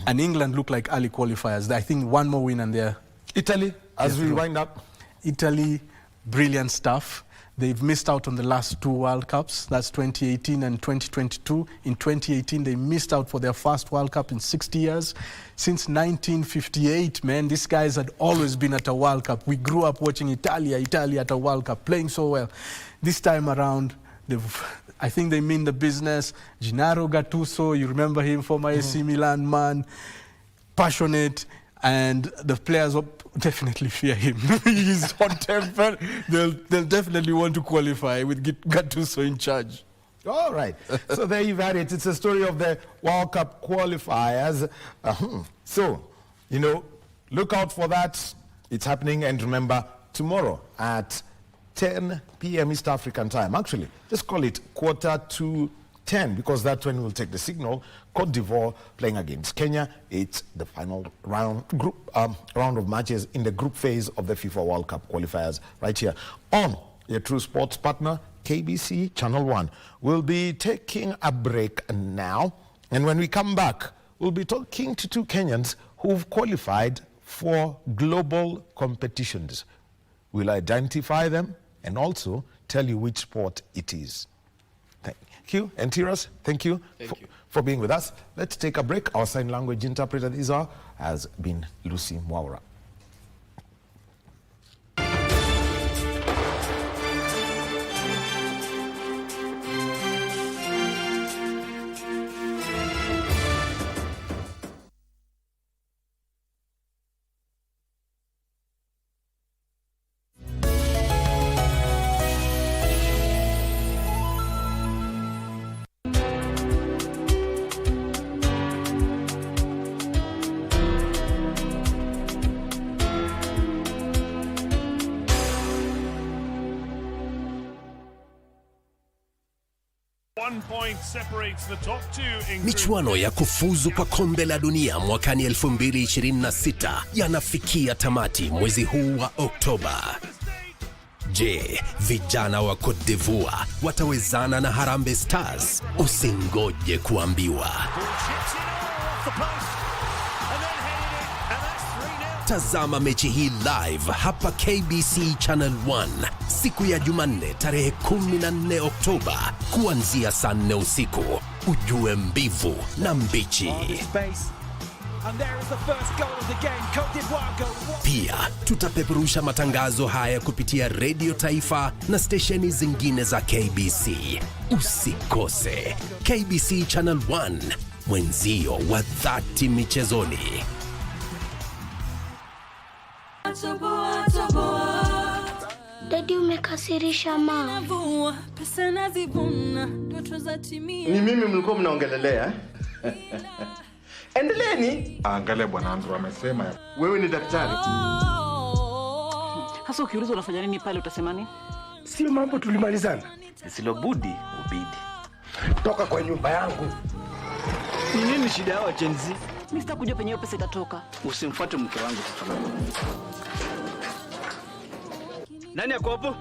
And England look like early qualifiers. I think one more win and they're... Italy, as we wind up. Italy, brilliant stuff. They've missed out on the last 2 World Cups. That's 2018 and 2022. In 2018, they missed out for their first World Cup in 60 years. Since 1958, man, these guys had always been at a World Cup. We grew up watching Italy at a World Cup, playing so well. This time around, I think they mean the business. Gennaro Gattuso, you remember him, former AC Milan man, passionate, and the players definitely fear him. He's hot-tempered. They'll definitely want to qualify with Gattuso in charge. All right. So there you've had it. It's a story of the World Cup qualifiers. So, look out for that. It's happening. And remember, tomorrow at 10 p.m. East African time. Actually, just call it 9:45, because that's when we'll take the signal. Cote d'Ivoire playing against Kenya. It's the final round of matches in the group phase of the FIFA World Cup qualifiers right here on your true sports partner, KBC Channel 1. We'll be taking a break now, and when we come back, we'll be talking to 2 Kenyans who've qualified for global competitions. We'll identify them and also tell you which sport it is. Thank you. And Tiras, thank you for being with us. Let's take a break. Our sign language interpreter this hour has been Lucy Mwaura. Michuano ya kufuzu kwa kombe la dunia mwakani 2026 yanafikia tamati mwezi huu wa Oktoba. Je, vijana wa Cote d'Ivoire watawezana na Harambee Stars? Usingoje kuambiwa. Tazama mechi hii live hapa KBC Channel 1 siku ya Jumanne tarehe 14 Oktoba kuanzia saa 4 usiku. Ujue mbivu na mbichi. Pia tutapeperusha matangazo haya kupitia Radio Taifa na stesheni zingine za KBC. Usikose. KBC Channel 1, mwenzio wa dhati michezoni. Daddy, umekasirisha ma. Ni mimi mlikuwa mnaongelelea? Endeleeni. Angalia bwana Andrew amesema. Wewe ni daktari. Hasa ukiulizwa unafanya nini pale utasema nini? Sio mambo tulimalizana. Silobudi ubidi. Toka kwa nyumba yangu. Ni nini shida yao Gen Z? Mimi sitakujua penye pesa itatoka. Usimfuate mke wangu tafadhali. Nani ako hapo?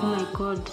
Oh my God.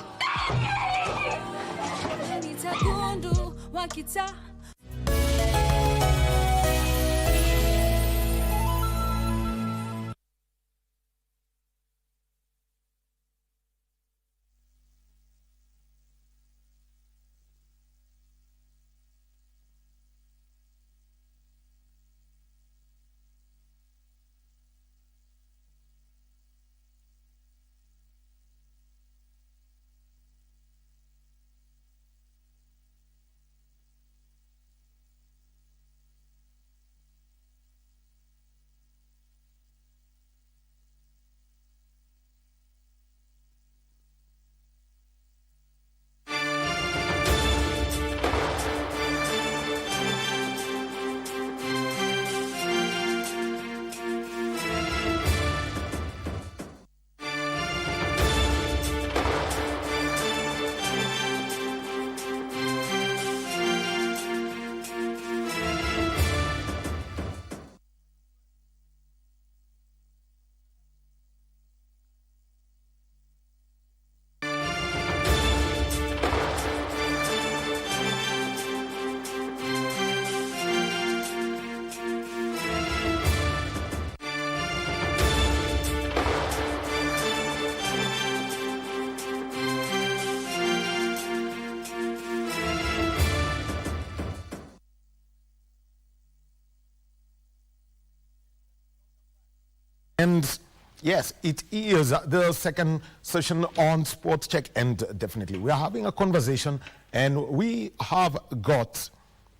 And yes, it is the second session on Sports Check, and definitely we are having a conversation, and we have got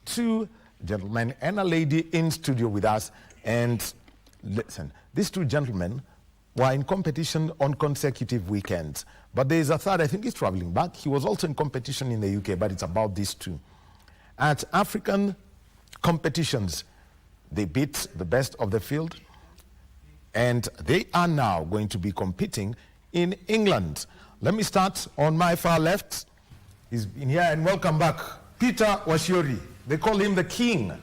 two gentlemen and a lady in studio with us. And listen, these two gentlemen were in competition on consecutive weekends, but there is a third, I think he's traveling back. He was also in competition in the UK, but it's about these two. At African competitions, they beat the best of the field, and they are now going to be competing in England. Let me start on my far left. He's been here, and welcome back, Peter Washiori. They call him the King.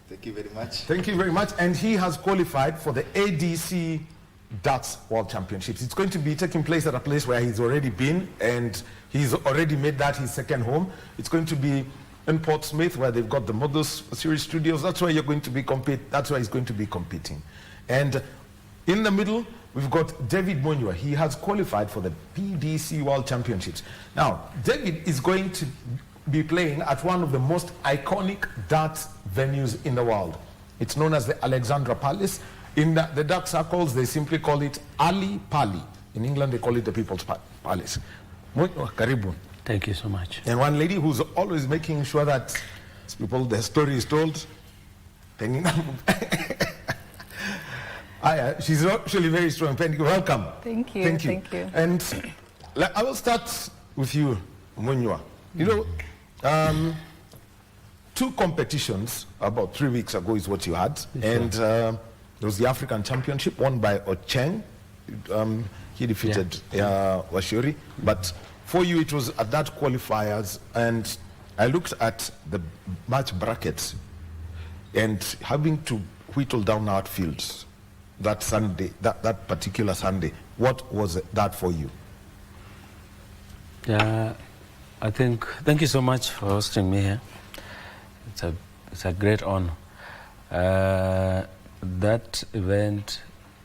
Thank you very much. Thank you very much. And he has qualified for the ADC Darts World Championships. It's going to be taking place at a place where he's already been, and he's already made that his second home. It's going to be in Portsmouth, where they've got the Models Series studios. That's where you're going to be That's where he's going to be competing. And In the middle, we've got David Munywa. He has qualified for the PDC World Championships. Now, David is going to be playing at one of the most iconic darts venues in the world. It's known as the Alexandra Palace. In the dark circles, they simply call it Ali Pali. In England, they call it the People's Palace. Munywa, karibu. Thank you so much. And one lady who's always making sure that people, the story is told. She's actually very strong. Welcome. Thank you. Thank you. Thank you. And I will start with you, Munywa. You know, 2 competitions about 3 weeks ago is what you had. Yes, and there was the African Championship won by Ocheng. He defeated Washuri. But for you, it was at that qualifiers. And I looked at the match brackets and having to whittle down outfields that Sunday, that particular Sunday. What was that for you? Yeah, I think, thank you so much for hosting me here. It's a great honor. That event,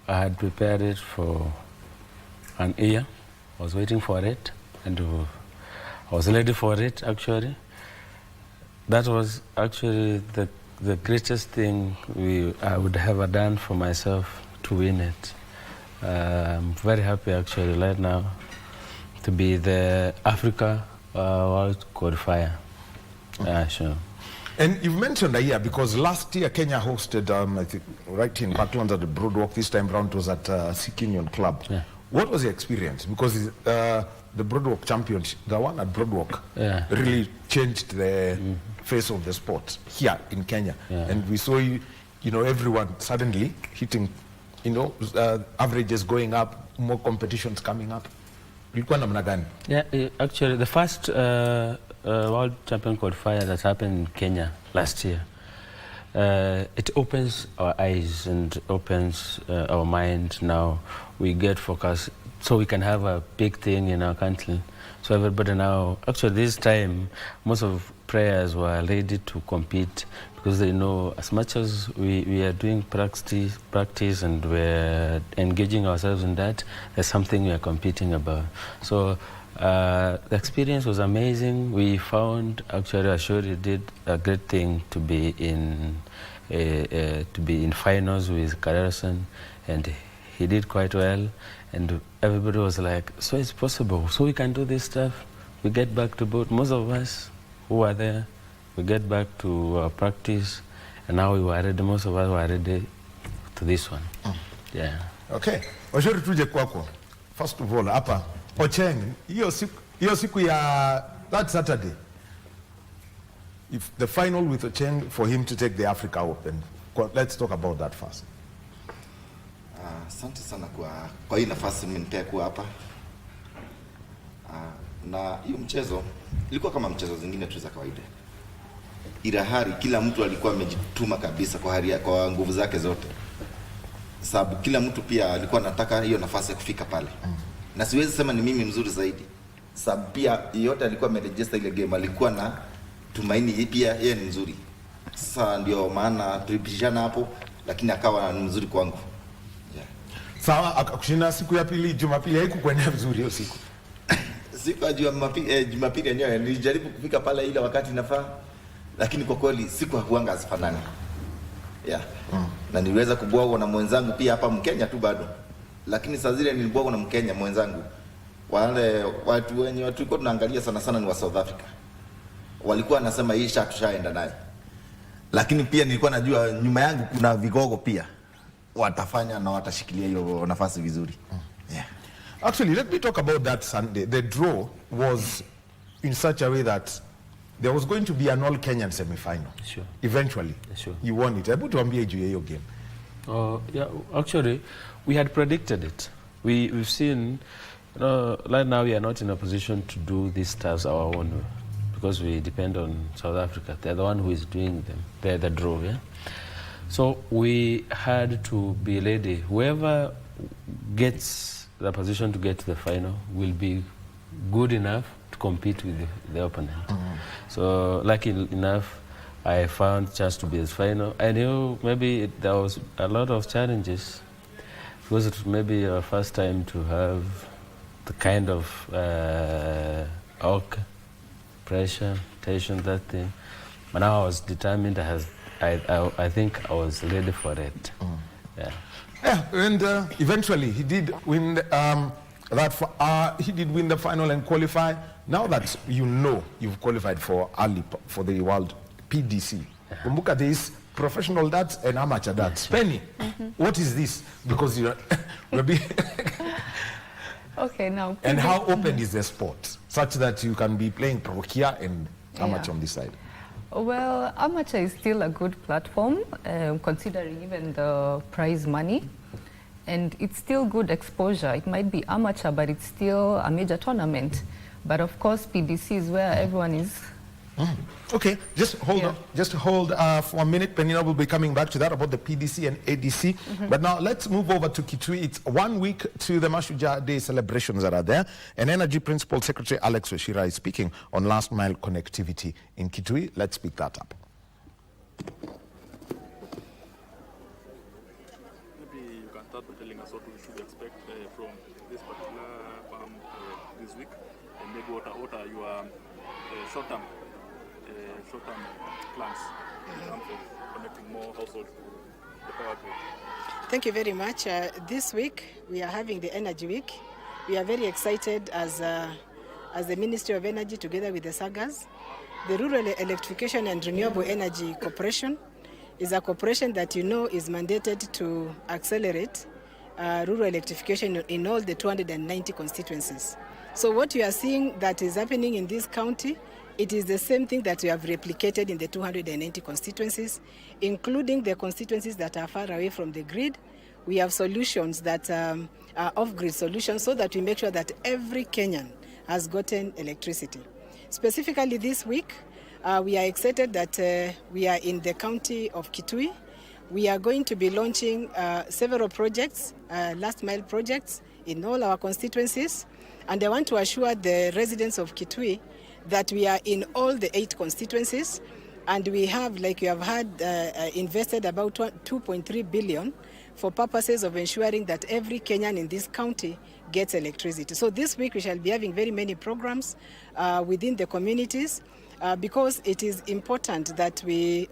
I had prepared it for an year. I was waiting for it, and I was ready for it, actually. That was actually the greatest thing I would have done for myself to win it. I'm very happy, actually, right now to be the Africa World Qualifier. Sure. And you've mentioned a year because last year Kenya hosted, I think, right in Parklands at the Broadwalk. This time round it was at Sikh Union Club. Yeah. What was the experience? Because the Broadwalk Championship, the one at Broadwalk, really changed the face of the sport here in Kenya. Yeah. And we saw you know, everyone suddenly hitting, you know, averages going up, more competitions coming up. Yeah, actually, the first World Champion qualifier that happened in Kenya last year, it opens our eyes and opens our mind. Now we get focused so we can have a big thing in our country. So everybody now, actually this time, most of players were ready to compete because they know as much as we are doing practice and we're engaging ourselves in that, there's something we are competing about. So the experience was amazing. We found, actually, Ashuri did a great thing to be in finals with Karelson, and he did quite well. And everybody was like, so it's possible, so we can do this stuff. We get back to boat. Most of us who were there, we get back to our practice, and now we were ready, most of us were ready to this one. Yeah. Okay. Washuri tuje kwako. First of all, hapa Ocheng, hiyo siku ya that Saturday, if the final with Ocheng for him to take the Africa Open, let's talk about that first. Asante sana kwa hii nafasi mmenipea kuwa hapa. Na hiyo mchezo ilikuwa kama mchezo zingine tu za kawaida. Ila hali kila mtu alikuwa amejituma kabisa kwa nguvu zake zote. Sababu kila mtu pia alikuwa anataka hiyo nafasi ya kufika pale. Na siwezi sema ni mimi mzuri zaidi. Sababu pia yote alikuwa ameregister ile game, alikuwa na tumaini pia yeye ni mzuri. Sasa ndio maana tulipishana hapo, lakini akawa ni mzuri kwangu. Sawa, akakushinda siku ya pili, Jumapili haikukwenda vizuri hiyo siku. Siku ya Jumapili yenyewe nilijaribu kufika pale ile wakati nafaa, lakini kwa kweli siku huanga hazifanani. Na niliweza kubwagwa na mwenzangu pia hapa Mkenya tu bado. Lakini saa zile nilibwagwa na Mkenya mwenzangu. Wale watu wenye tulikuwa tunaangalia sana sana ni wa South Africa. Walikuwa wanasema hii shot tushaenda nayo. Lakini pia nilikuwa najua nyuma yangu kuna vigogo pia. Watafanya na watashikilia hiyo nafasi vizuri. Actually, let me talk about that Sunday. The draw was in such a way that there was going to be an all Kenyan semi-final. Sure. Eventually, sure. You won it. Hebu tuambie juu ya hiyo game. Yeah, actually, we had predicted it. We've seen, you know, right now we are not in a position to do these stuff our own because we depend on South Africa. They're the one who is doing them. They're the draw, yeah? So we had to be ready. Whoever gets the position to get to the final will be good enough to compete with the opponent. So lucky enough, I found chance to be the final. I knew maybe there was a lot of challenges. because it may be our first time to have the kind of pressure, tension, that thing. But now I was determined. I think I was ready for it. Yeah. Yeah, and eventually he did win he did win the final and qualify. Now that you know you've qualified for the World PDC, kumbuka there is professional darts and amateur darts. Penny, what is this? Because you're okay now. And how open is the sport such that you can be playing pro here and amateur on this side? Well, amateur is still a good platform, considering even the prize money. And it's still good exposure. It might be amateur, but it's still a major tournament. But of course, PDC is where everyone is. Okay, just hold on. Just hold for a minute. Penina will be coming back to that about the PDC and ADC. But now let's move over to Kitui. It's 1 week to the Mashujaa Day celebrations that are there. And Energy Principal Secretary Alex Wachira is speaking on last mile connectivity in Kitui. Let's pick that up. Maybe you can start by telling us what we should expect from this particular farm this week, and maybe what are your short-term plans in terms of connecting more households to the power grid. Thank you very much. This week we are having the Energy Week. We are very excited as the Ministry of Energy together with the SAGAs. The Rural Electrification and Renewable Energy Corporation is a corporation that is mandated to accelerate rural electrification in all the 290 constituencies. So what you are seeing that is happening in this county, it is the same thing that we have replicated in the 290 constituencies, including the constituencies that are far away from the grid. We have solutions that are off-grid solutions so that we make sure that every Kenyan has gotten electricity. Specifically this week, we are excited that we are in the county of Kitui. We are going to be launching several projects, last mile projects in all our constituencies. And I want to assure the residents of Kitui that we are in all the 8 constituencies, and we have, like you have heard, invested about 2.3 billion for purposes of ensuring that every Kenyan in this county gets electricity. So this week we shall be having very many programs within the communities because it is important that we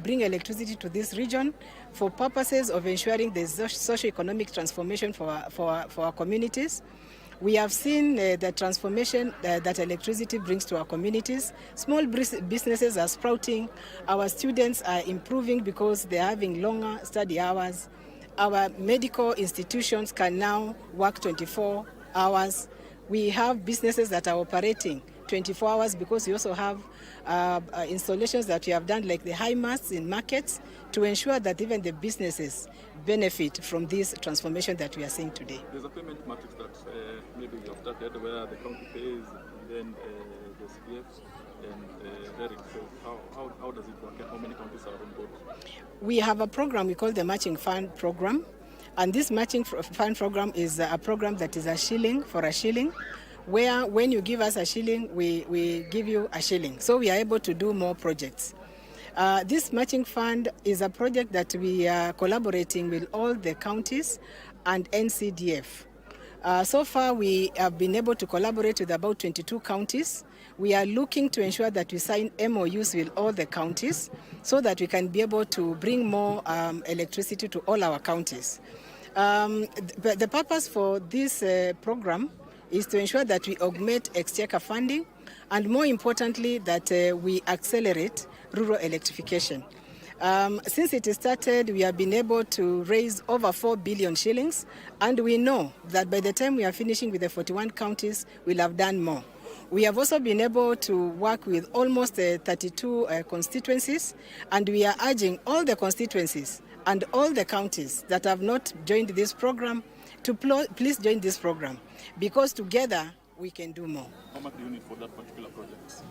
bring electricity to this region for purposes of ensuring the socio-economic transformation for our communities. We have seen the transformation that electricity brings to our communities. Small businesses are sprouting. Our students are improving because they are having longer study hours. Our medical institutions can now work 24 hours. We have businesses that are operating 24 hours because we also have installations that we have done, like the high masts in markets, to ensure that even the businesses benefit from this transformation that we are seeing today. There's a payment matrix that maybe you have started where the county pays and then the CPFs and Eric. So how does it work and how many counties are on board? We have a program we call the Matching Fund Program. And this Matching Fund Program is a program that is a shilling for a shilling, where when you give us a shilling, we give you a shilling. So we are able to do more projects. This matching fund is a project that we are collaborating with all the counties and NCDF. So far, we have been able to collaborate with about 22 counties. We are looking to ensure that we sign MOUs with all the counties so that we can be able to bring more electricity to all our counties. The purpose for this program is to ensure that we augment exchequer funding and, more importantly, that we accelerate rural electrification. Since it started, we have been able to raise over 4 billion shillings, and we know that by the time we are finishing with the 41 counties, we'll have done more. We have also been able to work with almost 32 constituencies, and we are urging all the constituencies and all the counties that have not joined this program to please join this program, because together we can do more. How much do you need for that particular project?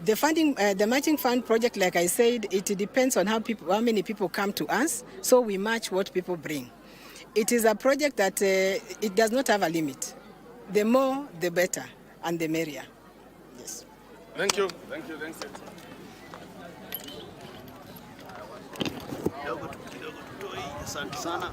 The funding, the matching fund project, like I said, it depends on how many people come to us, so we match what people bring. It is a project that it does not have a limit. The more, the better, and the merrier. Yes. Thank you. Thank you. Thanks. Asante sana.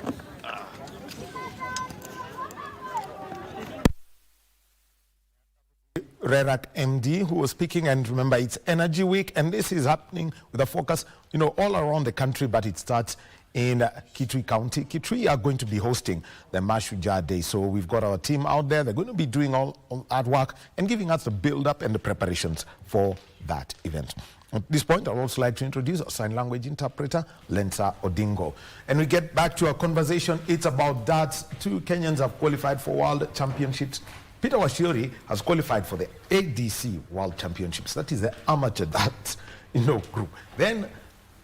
Rerak MD, who was speaking. And remember, it's Energy Week, and this is happening with a focus, all around the country, but it starts in Kitui County. Kitui are going to be hosting the Mashujaa Day. So we've got our team out there. They're going to be doing all that work and giving us the build-up and the preparations for that event. At this point, I'd also like to introduce our sign language interpreter, Lensa Odingo. And we get back to our conversation. It's about darts. 2 Kenyans have qualified for World Championships. Peter Washiori has qualified for the ADC World Championships. That is the amateur darts, group. Then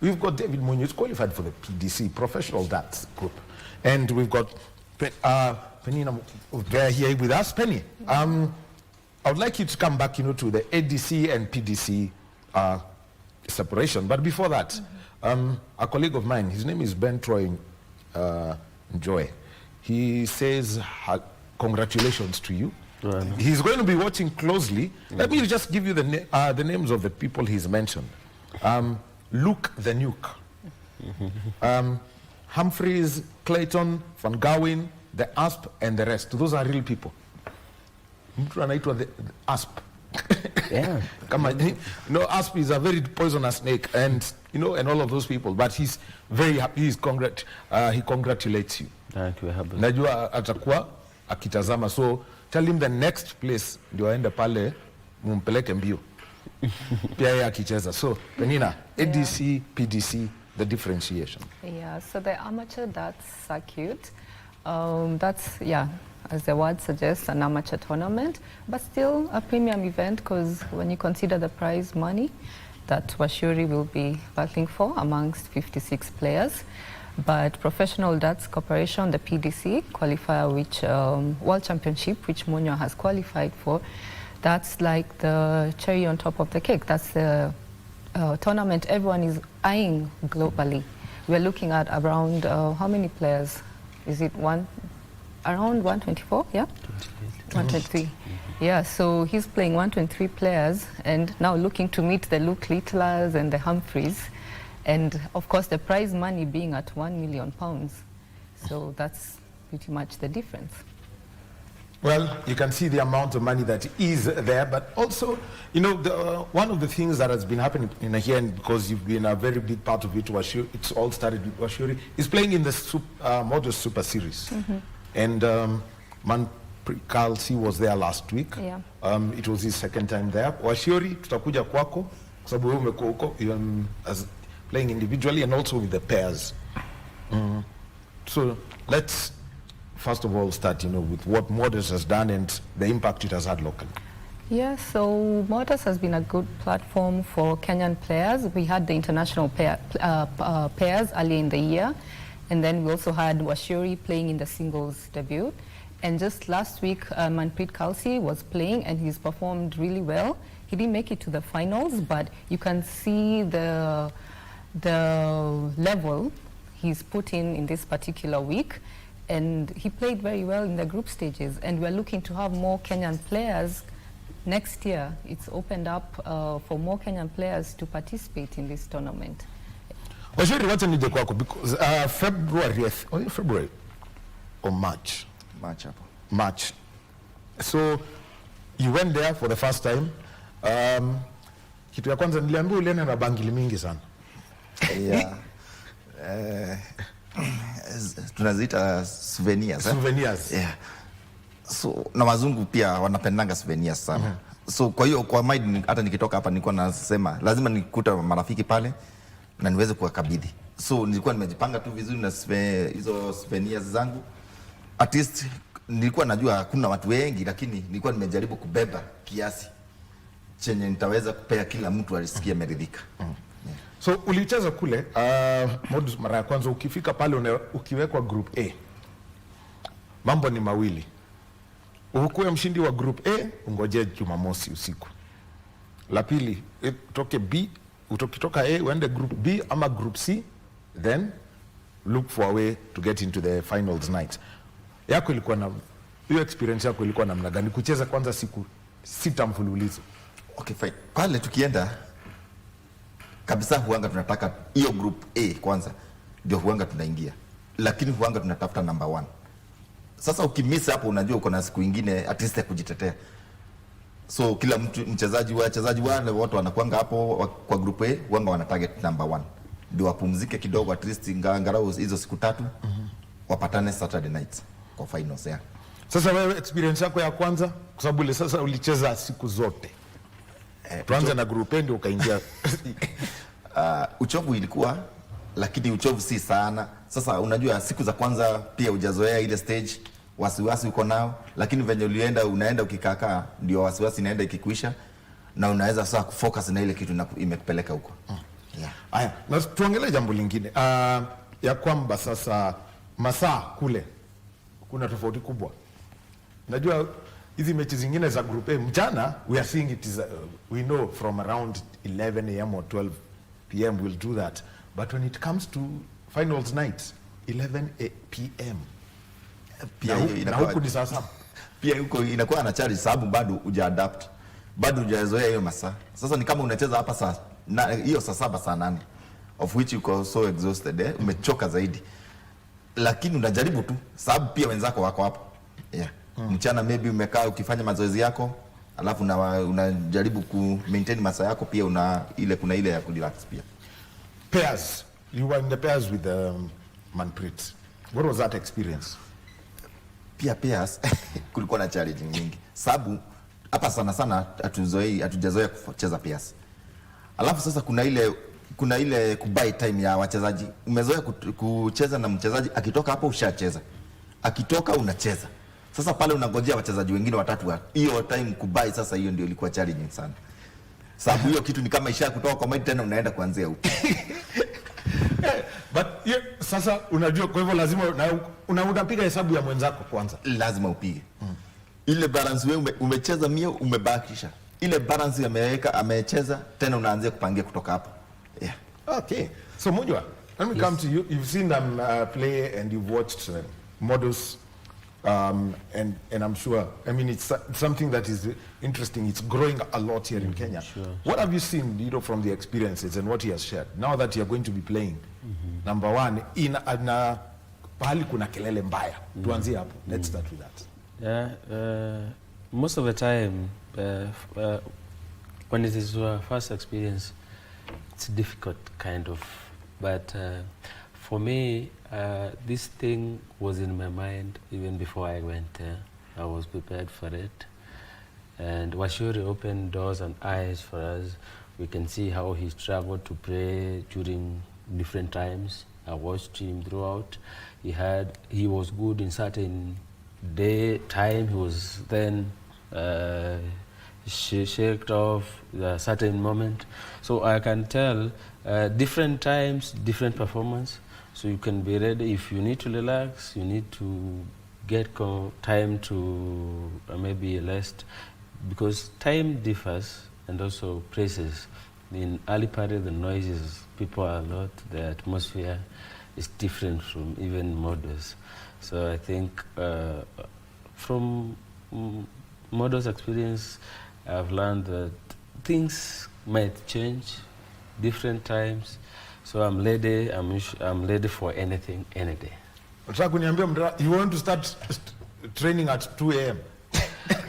we've got David Munoz qualified for the PDC, Professional Darts Group. And we've got Penina there here with us. Penny, I would like you to come back, to the ADC and PDC separation. But before that, a colleague of mine, his name is Ben Troy Joy. He says congratulations to you. He's going to be watching closely. Let me just give you the names of the people he's mentioned. Luke the Nuke, Humphreys, Clayton, Van Gowin, the Asp, and the rest. Those are real people. Mtu anaitwa the Asp. Yeah. Asp is a very poisonous snake, and and all of those people. But he's very happy. He congratulates you. Thank you. Najua atakuwa akitazama, so tell him the next place ndio aende pale mumpeleke mbio. Pia yeye akicheza. So Penina, ADC, PDC, the differentiation. Yeah, so the amateur darts circuit, that's, as the word suggests, an amateur tournament, but still a premium event, because when you consider the prize money that Washiori will be battling for amongst 56 players. But Professional Darts Corporation, the PDC qualifier, which World Championship, which Munyo has qualified for, that's like the cherry on top of the cake. That's the tournament everyone is eyeing globally. We're looking at around, how many players? Is it around 124? Yeah? 123. Yeah, so he's playing 123 players and now looking to meet the Luke Littlers and the Humphreys. And of course, the prize money being at £1 million. So that's pretty much the difference. Well, you can see the amount of money that is there, but also, one of the things that has been happening in here, and because you've been a very big part of it, it's all started with Washiori, is playing in the Modest Super Series. And Carl C was there last week. Yeah. It was his second time there. Washiori, tutakuja kwako, kwa sababu wewe umekuwa huko, as playing individually and also with the pairs. So let's first of all start, with what Modest has done and the impact it has had locally. Yeah, so Modest has been a good platform for Kenyan players. We had the international pairs early in the year, and then we also had Washiori playing in the singles debut. And just last week, Manpreet Kalsi was playing, and he's performed really well. He didn't make it to the finals, but you can see the level he's put in this particular week. And he played very well in the group stages, and we're looking to have more Kenyan players next year. It's opened up for more Kenyan players to participate in this tournament. Washiori, what's in the kwako? Because February or March? March. So you went there for the first time. Kitu ya kwanza niliambiwa ulienda na bangili mingi sana. Yeah. Tunaziita souvenirs. Souvenirs. Yeah. So na wazungu pia wanapendanga souvenirs sana. So kwa hiyo kwa mind hata nikitoka hapa nilikuwa nasema lazima nikuta marafiki pale na niweze kuwakabidhi. So nilikuwa nimejipanga tu vizuri na hizo souvenirs zangu. At least nilikuwa najua hakuna watu wengi, lakini nilikuwa nimejaribu kubeba kiasi chenye nitaweza kupea kila mtu alisikia meridhika. So ulicheza kule Modus mara ya kwanza, ukifika pale ukiwekwa group A, mambo ni mawili. Ukuwe mshindi wa group A, ungoje Jumamosi usiku. La pili, utoke B, ukitoka A uende group B ama group C, then look for a way to get into the finals night. Yako ilikuwa na hiyo experience yako ilikuwa namna gani kucheza kwanza siku 6 mfululizo? Okay, fine. Pale tukienda kabisa huanga tunataka hiyo group A kwanza ndio huanga tunaingia, lakini huanga tunatafuta number 1. Sasa ukimiss hapo unajua uko na siku nyingine at least ya kujitetea. So kila wachezaji wale wote wanakuanga hapo kwa group A, wanga wana target number 1. Ndio wapumzike kidogo, at least angalau hizo siku 3 wapatane Saturday night kwa finals ya. Sasa wewe experience yako ya kwanza, kwa sababu ile sasa ulicheza siku zote. Tuanze na group A ndio ukaingia. Uchovu ilikuwa, lakini uchovu si sana. Sasa unajua siku za kwanza pia hujazoea ile stage, wasiwasi uko nao, lakini venye unaenda ukikaa ndio wasiwasi inaenda ikikuisha na unaweza sasa kufocus na ile kitu imekupeleka huko. Yeah. Aya, na tuongelee jambo lingine. Ya kwamba sasa masaa kule kuna tofauti kubwa. Najua hizi mechi zingine za group A mchana, we are seeing it is we know from around 11 am or 12 p.m. we'll do that, but when it comes to finals night 11 p.m. pia na huku ni sasa pia huko inakuwa na challenge sababu bado hujaadapt, bado hujazoea hiyo masaa. Sasa ni kama unacheza hapa saa hiyo saa 7 saa 8 of which you so exhausted, umechoka zaidi, lakini unajaribu tu sababu pia wenzako wako hapo. Yeah. Mchana maybe umekaa ukifanya mazoezi yako, alafu unajaribu ku maintain masaa yako, pia kuna ile ya kurelax pia. Pairs, you were in the pairs with Manpreet. What was that experience? Pia pairs kulikuwa na challenge nyingi sababu hapa sana hatujazoea kucheza pairs. Alafu sasa kuna ile kubuy time ya wachezaji. Umezoea kucheza na mchezaji akitoka hapo ushacheza, akitoka unacheza. Sasa pale unangojea wachezaji wengine watatu, hiyo time kubuy. Sasa hiyo ndio ilikuwa challenging sana sababu hiyo kitu ni kama isha kutoka kwa mind tena unaenda kuanzia huko. But yeah, sasa unajua, kwa hivyo lazima unapiga hesabu ya mwenzako kwanza, lazima upige ile balance. Wewe umecheza mio, umebakisha ile balance amecheza tena, unaanzia kupangia kutoka hapo. Yeah. Okay, so Mujwa, let me come to you. You've seen them play and you've watched models, and I'm sure, I mean, it's something that is interesting. It's growing a lot here in Kenya. Sure. What have you seen, from the experiences and what he has shared? Now that you're going to be playing, number one, pahali kuna kelele mbaya. Tuanzie hapo. Let's start with that. Yeah, most of the time, when it is your first experience, it's difficult, kind of. But for me, this thing was in my mind even before I went there. I was prepared for it. And Washuri opened doors and eyes for us. We can see how he struggled to pray during different times. I watched him throughout. He was good in certain time. He was then shaked off a certain moment. So I can tell different times, different performance. So you can be ready. If you need to relax, you need to get time to maybe rest, because time differs, and also places. In early party, the noises, people are a lot, the atmosphere is different from even models. So I think from models' experience, I've learned that things might change, different times. So I'm ready. I'm ready for anything, any day. You want to start training at 2 a.m.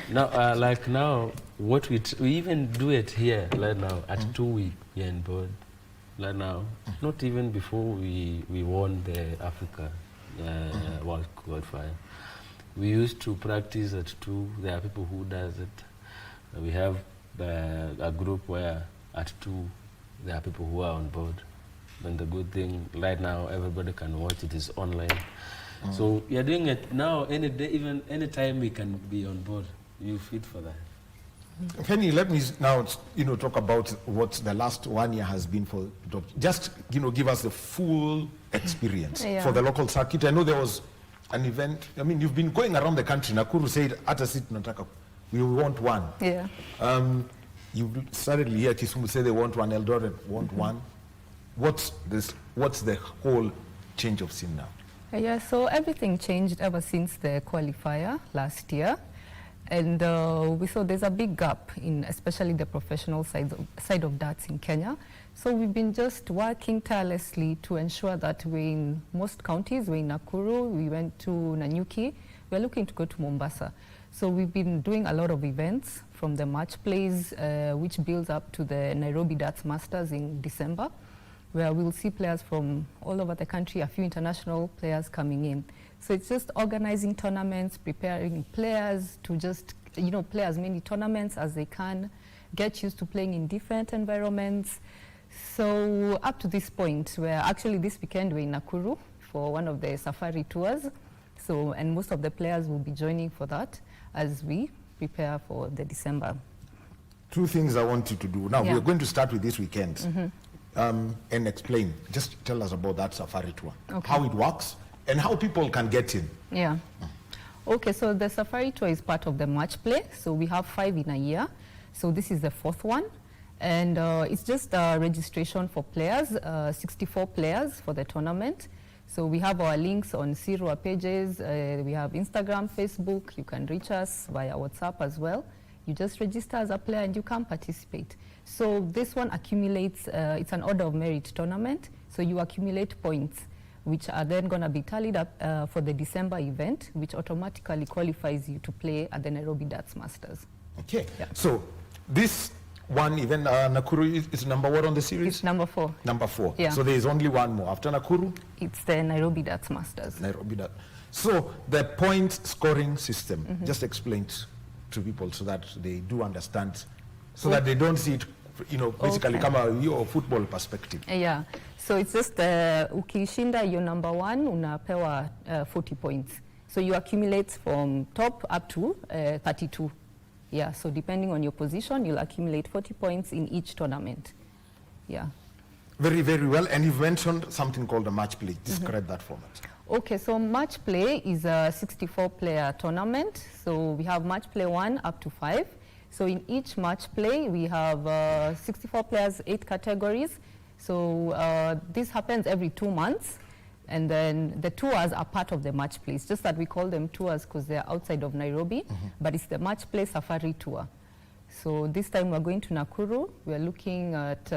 Now, like now, what we even do it here right now at 2 we are in board. Right now, not even before we won the Africa World Qualifier. We used to practice at 2. There are people who does it. We have a group where at 2 there are people who are on board. And the good thing right now, everybody can watch it, is online. So we are doing it now, any day, even any time we can be on board. You fit for that. Penny, let me now talk about what the last 1 year has been for just give us the full experience for the local circuit. I know there was an event. I mean, you've been going around the country. Nakuru said at a seat nataka, we want one. Yeah. You started here. Kisumu said they want one. Eldoret want one. What's the whole change of scene now? Yeah, so everything changed ever since the qualifier last year. And we saw there's a big gap in especially the professional side of darts in Kenya. So we've been just working tirelessly to ensure that we're in most counties. We're in Nakuru, we went to Nanyuki, we're looking to go to Mombasa. So we've been doing a lot of events from the match plays, which builds up to the Nairobi Darts Masters in December, where we'll see players from all over the country, a few international players coming in. So it's just organizing tournaments, preparing players to just, play as many tournaments as they can, get used to playing in different environments. So up to this point, where actually this weekend we're in Nakuru for one of the safari tours. So, and most of the players will be joining for that as we prepare for the December. Two things I want you to do. Now, we're going to start with this weekend and explain. Just tell us about that safari tour, how it works, and how people can get in. Yeah. Okay, so the safari tour is part of the match play. So we have 5 in a year. So this is the 4th one. And it's just a registration for players, 64 players for the tournament. So we have our links on Sirwa pages. We have Instagram, Facebook. You can reach us via WhatsApp as well. You just register as a player and you can participate. So this one accumulates, it's an order of merit tournament. So you accumulate points, which are then going to be tallied up for the December event, which automatically qualifies you to play at the Nairobi Darts Masters. Okay. Yeah. So this one event, Nakuru is number what on the series? It's number 4. Number 4. Yeah. So there is only one more. After Nakuru? It's the Nairobi Darts Masters. Nairobi Darts. So the point scoring system, just explain to people so that they do understand, so that they don't see it, basically come your football perspective. Yeah. So it's just ukishinda your number 1, unapewa 40 points. So you accumulate from top up to 32. Yeah, so depending on your position, you'll accumulate 40 points in each tournament. Yeah. Very, very well. And you've mentioned something called a match play. Describe that format. Okay, so match play is a 64-player tournament. So we have match play 1 up to 5. So in each match play, we have 64 players, 8 categories. So this happens every 2 months. And then the tours are part of the match play. It's just that we call them tours because they're outside of Nairobi, but it's the match play safari tour. So this time we're going to Nakuru. We're looking at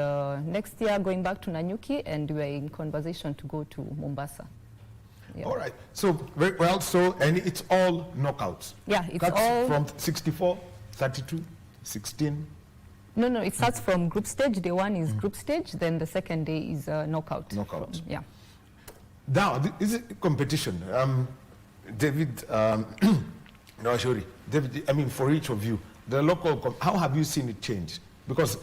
next year going back to Nanyuki, and we're in conversation to go to Mombasa. Yeah. All right. So very well. So and it's all knockouts. Yeah, it's that's all from 64, 32, 16. No, it starts from group stage. Day 1 is group stage. Then the second day is knockout. Knockout. Yeah. Now, this is competition. David, no, sorry. David, I mean, for each of you, the local, how have you seen it change? Because,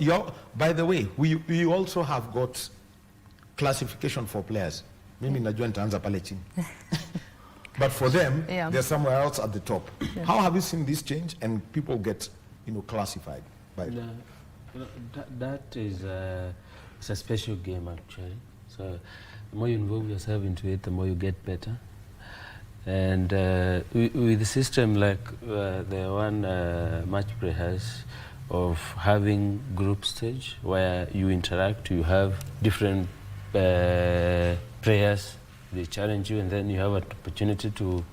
by the way, we also have got classification for players. Mimi najua nitaanza pale chini. But for them, they're somewhere else at the top. Yeah. How have you seen this change and people get, classified? By that is it's a special game, actually. So the more you involve yourself into it, the more you get better. And with the system like the one match play has, of having group stage where you interact, you have different players, they challenge you, and then you have an opportunity to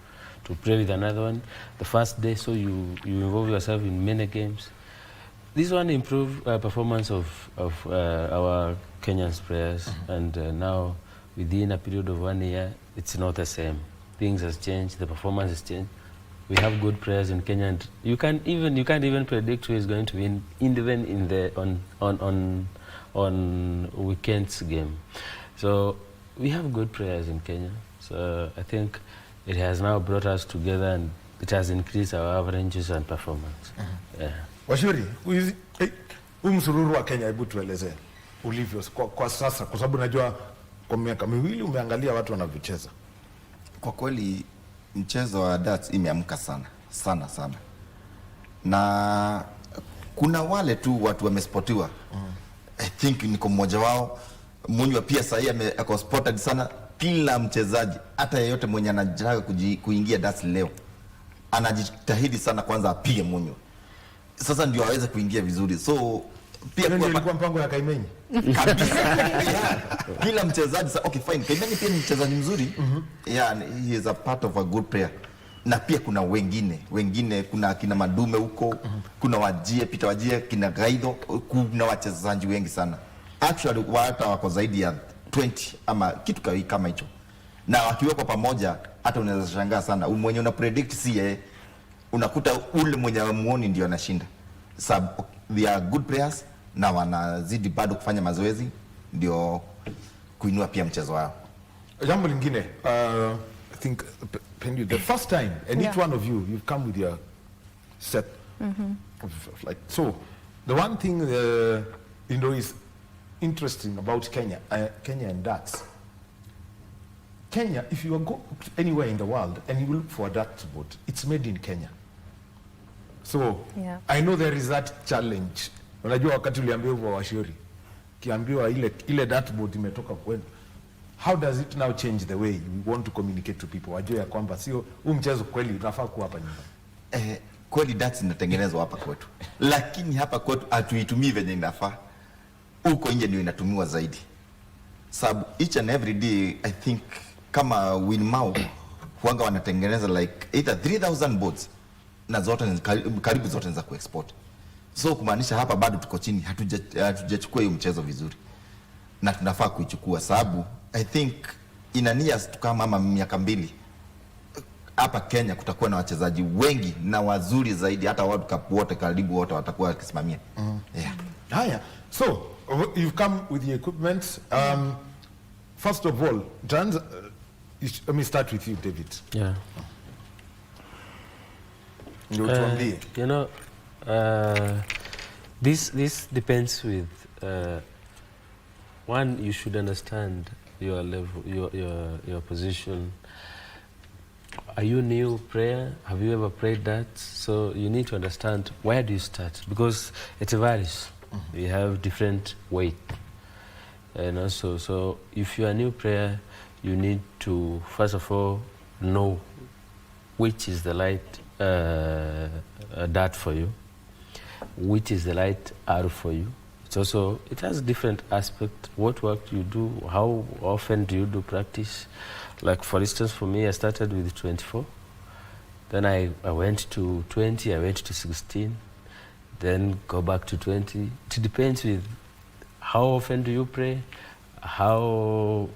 play with another one. The first day, so you involve yourself in many games. This one improved performance of our Kenyan players, and now within a period of 1 year, it's not the same. Things has changed, the performance has changed. We have good players in Kenya, and you can't even predict who is going to win, even in the on weekends game. So we have good players in Kenya. So I think it has now brought us together, and it has increased our averages and performance. Yeah. Washuri, msururu wa Kenya, hebu tueleze ulivyo kwa sasa, kwa sababu najua kwa miaka 2 umeangalia watu wanavyocheza. Kwa kweli mchezo wa darts imeamka sana, na kuna wale tu watu wamesportiwa. I think niko mmoja wao. Munywa pia sasa ako spotted sana. Kila mchezaji, hata yeyote mwenye anataka kuingia darts leo, anajitahidi sana kwanza apige Munywa, sasa ndio aweze kuingia vizuri. So pia ilikuwa mpango ya Kaimenyi kabisa. Kila mchezaji sasa, okay fine, Kaimenyi pia ni mchezaji mzuri. Yeah, he is a part of a good player. na pia kuna wengine kuna kina Madume huko, kuna Wajie, Peter Wajie, kina Gaidho, kuna wachezaji wengi sana. Actually hata wako zaidi ya 20 ama kitu kama hicho. Na wakiwekwa pamoja hata unaweza shangaa sana. Mwenye una predict si yeye, unakuta ule mwenye muoni ndio anashinda. They are good players na wanazidi bado kufanya mazoezi ndio kuinua pia mchezo wao. Jambo lingine, I think Pendu, the first time, and each one of you've come with your set of like, so the one thing is interesting about Kenya and darts. Kenya, if you go anywhere in the world and you look for a dartboard, it's made in Kenya. So I know there is that challenge. Unajua wakati uliambiwa kwa Washori, kiambiwa ile dartboard imetoka kwenu. How does it now change the way you want to communicate to people? Wajua ya kwamba sio mchezo kweli unafaa kuwa hapa nyumbani. Kweli darts inatengenezwa hapa kwetu. Lakini hapa kwetu hatuitumii venye inafaa. Huko nje ndio inatumiwa zaidi. Sababu each and every day I think kama Winmau huanga wanatengeneza like either 3000 boards na zote karibu zote za kuexport. So kumaanisha hapa bado tuko chini, hatujachukua hiyo mchezo vizuri. Na tunafaa kuichukua sababu I think inania kama miaka 2 hapa Kenya kutakuwa na wachezaji wengi na wazuri zaidi, hata World Cup wote karibu wote watakuwa wakisimamia. Haya, so you've come with the equipment. First of all, let me start with you, David. Yeah. You know, this depends with one. You should understand your level, your position. Are you new player? Have you ever played that? So you need to understand where do you start, because it varies. You have different weight, and also so if you are a new player, you need to first of all know which is the light dart for you, which is the light arrow for you. It has different aspects. What work you do, how often do you do practice? Like for instance, for me, I started with 24. Then I went to 20, I went to 16, then go back to 20. It depends with how often do you play, how,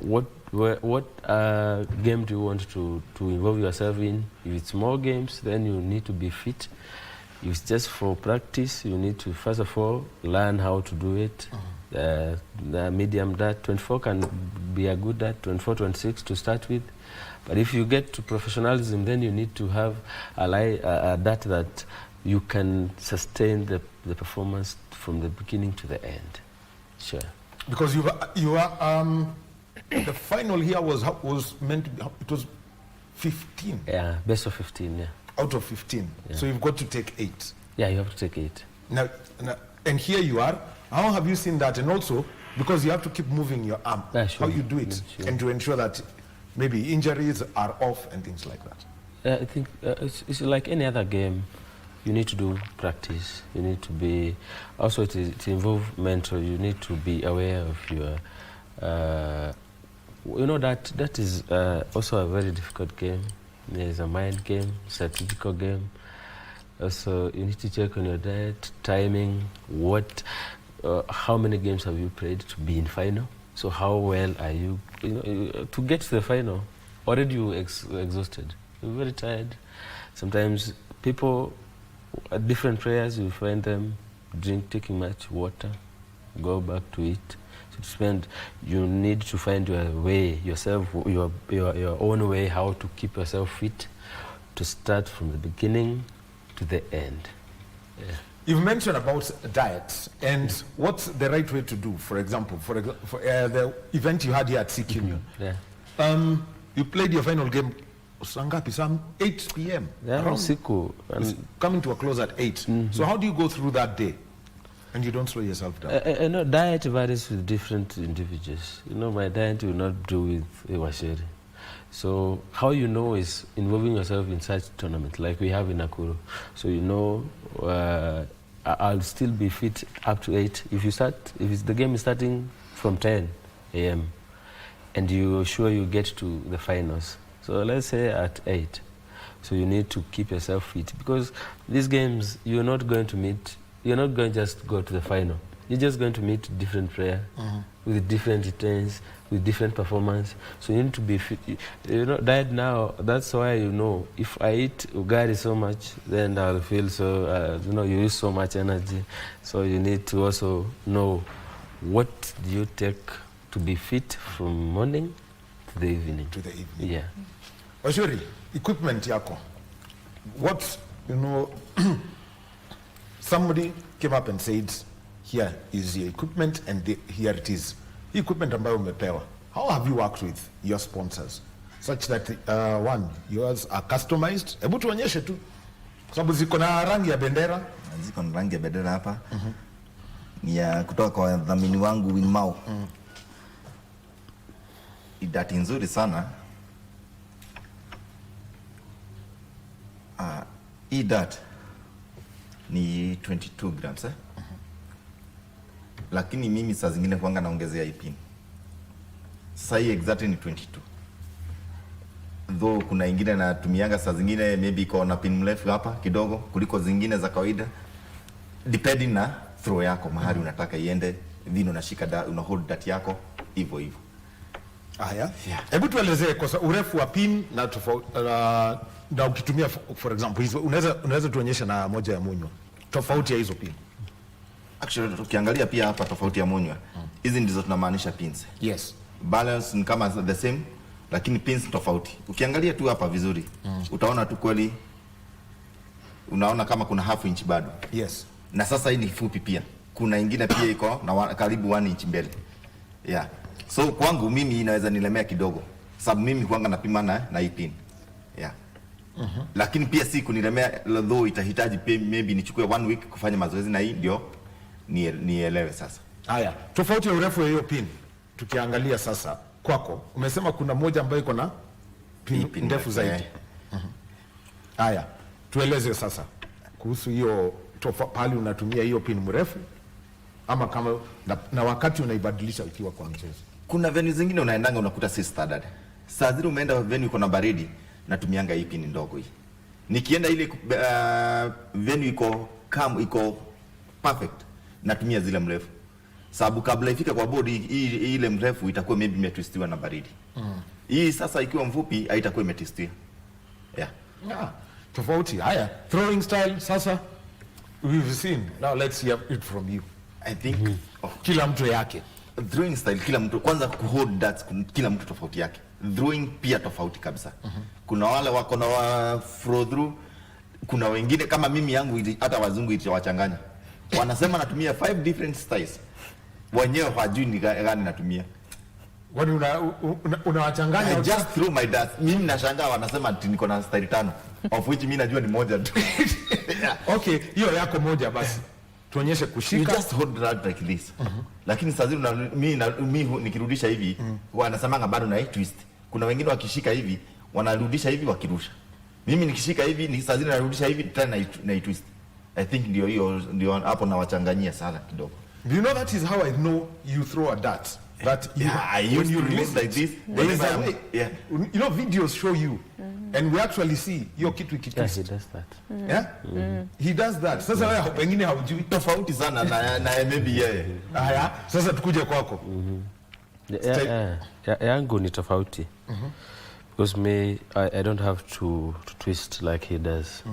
what game do you want to involve yourself in. If it's more games, then you need to be fit. If it's just for practice, you need to first of all learn how to do it. The medium dart, 24 can be a good dart, 24, 26 to start with. But if you get to professionalism, then you need to have a dart that you can sustain the performance from the beginning to the end. Sure. Because you are the final here was meant to be, it was 15. Yeah, best of 15. Yeah. Out of 15. Yeah. So you've got to take 8. Yeah, you have to take 8. Now, and here you are. How have you seen that? And also, because you have to keep moving your arm, sure. How you do it, and to ensure that maybe injuries are off and things like that. I think it's like any other game. You need to do practice. You need to be, also to involve mental. You need to be aware of your, you know that is also a very difficult game. It's a mind game, it's a physical game. Also, you need to check on your diet, timing, how many games have you played to be in final? So how well are you, to get to the final? Already you exhausted, you're very tired. Sometimes people, different players, you find them taking much water, go back to eat. So you need to find your way, yourself, your own way, how to keep yourself fit, to start from the beginning to the end. Yeah. You've mentioned about diet and what's the right way to do. For example, for the event you had here at CQ. Yeah. You played your final game some 8 p.m. Yeah, coming to a close at 8. So how do you go through that day? And you don't slow yourself down? No, diet varies with different individuals. My diet will not do with Washeri. So how you know is involving yourself in such tournament like we have in Nakuru. So I'll still be fit up to 8. If the game is starting from 10 a.m. and you're sure you get to the finals. So let's say at 8. So you need to keep yourself fit, because these games, you're not going to just go to the final. You're just going to meet different players with different returns, with different performance. So you need to be fit. You know, diet now, that's why, you know, if I eat ugari so much, then I'll feel so, you know, you use so much energy. So you need to also know what do you take to be fit from morning to the evening. Yeah. Washuri, equipment yako. What, you know, somebody came up and said, here is your equipment and here it is. Equipment ambayo umepewa. How have you worked with your sponsors such that one, yours are customized? Hebu tuonyeshe tu. Kwa sababu ziko na rangi ya bendera. Ziko na rangi ya bendera hapa. Ni ya kutoka kwa dhamini wangu Winmau. Idati nzuri sana. Hii dat ni 22 grams lakini mimi saa zingine kuanga naongezea ipini. Sasa hii exactly ni 22. Though kuna ingine natumianga saa zingine maybe iko na pin mrefu hapa kidogo kuliko zingine za kawaida. Depending na throw yako mahali unataka iende, vino unashika una hold dat yako hivyo hivyo. Haya. Hebu tuelezee kwa urefu wa pin na na ukitumia for example hizo unaweza tuonyesha na moja ya munywa. Tofauti ya hizo pin. Actually ukiangalia pia hapa tofauti ya munywa. Hizi ndizo tunamaanisha pins. Yes. Balance ni kama the same lakini pins tofauti. Ukiangalia tu hapa vizuri utaona tu kweli, unaona kama kuna half inch bado. Yes. Na sasa hii ni fupi pia. Kuna ingine pia iko na karibu 1 inch mbele. Yeah. So kwangu mimi inaweza nilemea kidogo. Sababu mimi kuanga napima na hii pin. Yeah. Lakini pia si kunilemea, though itahitaji maybe nichukue 1 week kufanya mazoezi na hii ndio nielewe sasa. Haya, tofauti ya urefu ya hiyo pin. Tukiangalia sasa kwako, umesema kuna moja ambayo iko na pin ndefu zaidi. Haya, tueleze sasa kuhusu hiyo pali unatumia hiyo pin mrefu ama kama na wakati unaibadilisha ukiwa kwa mchezo. Kuna venue zingine unaendanga unakuta si standard. Saa zile umeenda venue iko na baridi, natumianga hii pin ndogo hii. Nikienda ile venue iko perfect, natumia zile mrefu. Sababu kabla ifika kwa bodi ile mrefu itakuwa maybe imetwistiwa na baridi. Hii sasa ikiwa mfupi haitakuwa imetwistiwa. Yeah. Tofauti. Haya, throwing style sasa we've seen. Now let's hear it from you. I think kila mtu yake. Throwing style kila mtu kwanza kuhold that kila mtu tofauti yake. Throwing pia tofauti kabisa. Kuna wale wako na throw through, kuna wengine kama mimi yangu hata wazungu itawachanganya. Wanasema natumia 5 different styles. Wenyewe hawajui ni gani natumia. Wani unawachanganya? I just throw my dart. Mimi nashangaa wanasema ati niko na style 5 of which mimi najua ni moja tu. Okay, hiyo yako moja basi. Tuonyeshe kushika. You just hold that like this. Lakini saa zile mimi nikirudisha hivi wanasemanga bado na twist. Kuna wengine wakishika hivi wanarudisha hivi wakirusha. Mimi nikishika hivi ni saa zile narudisha hivi tena na twist. I think ndio hapo na wachanganyia sana kidogo. Do you know that is how I know you throw a dart? That when you release like this, there is a way. Yeah. You know, videos show you, and we actually see your kitu ikitwist. Yeah, he does that. Yeah? He does that. Sasa wewe pengine haujui tofauti sana na maybe yeye. Haya, sasa tukuje kwako. Yangu ni tofauti. Because me, I don't have to twist like he does.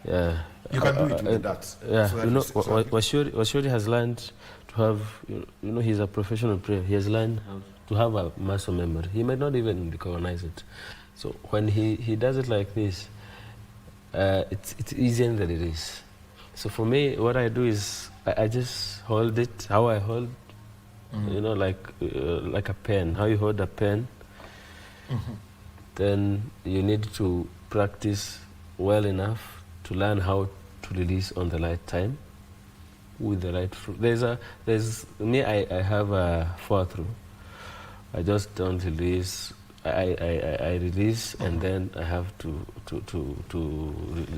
Yeah. You can do it with that. Yeah, so you know, Washuri has learned to have, you know, he's a professional player. He has learned to have a muscle memory. He might not even recognize it. So when he does it like this, it's easier than it is. So for me, what I do is I just hold it how I hold, you know, like a pen. How you hold a pen. Then you need to practice well enough to learn how to release on the right time with the right through. I have a 4-through. I just don't release. I release and then I have to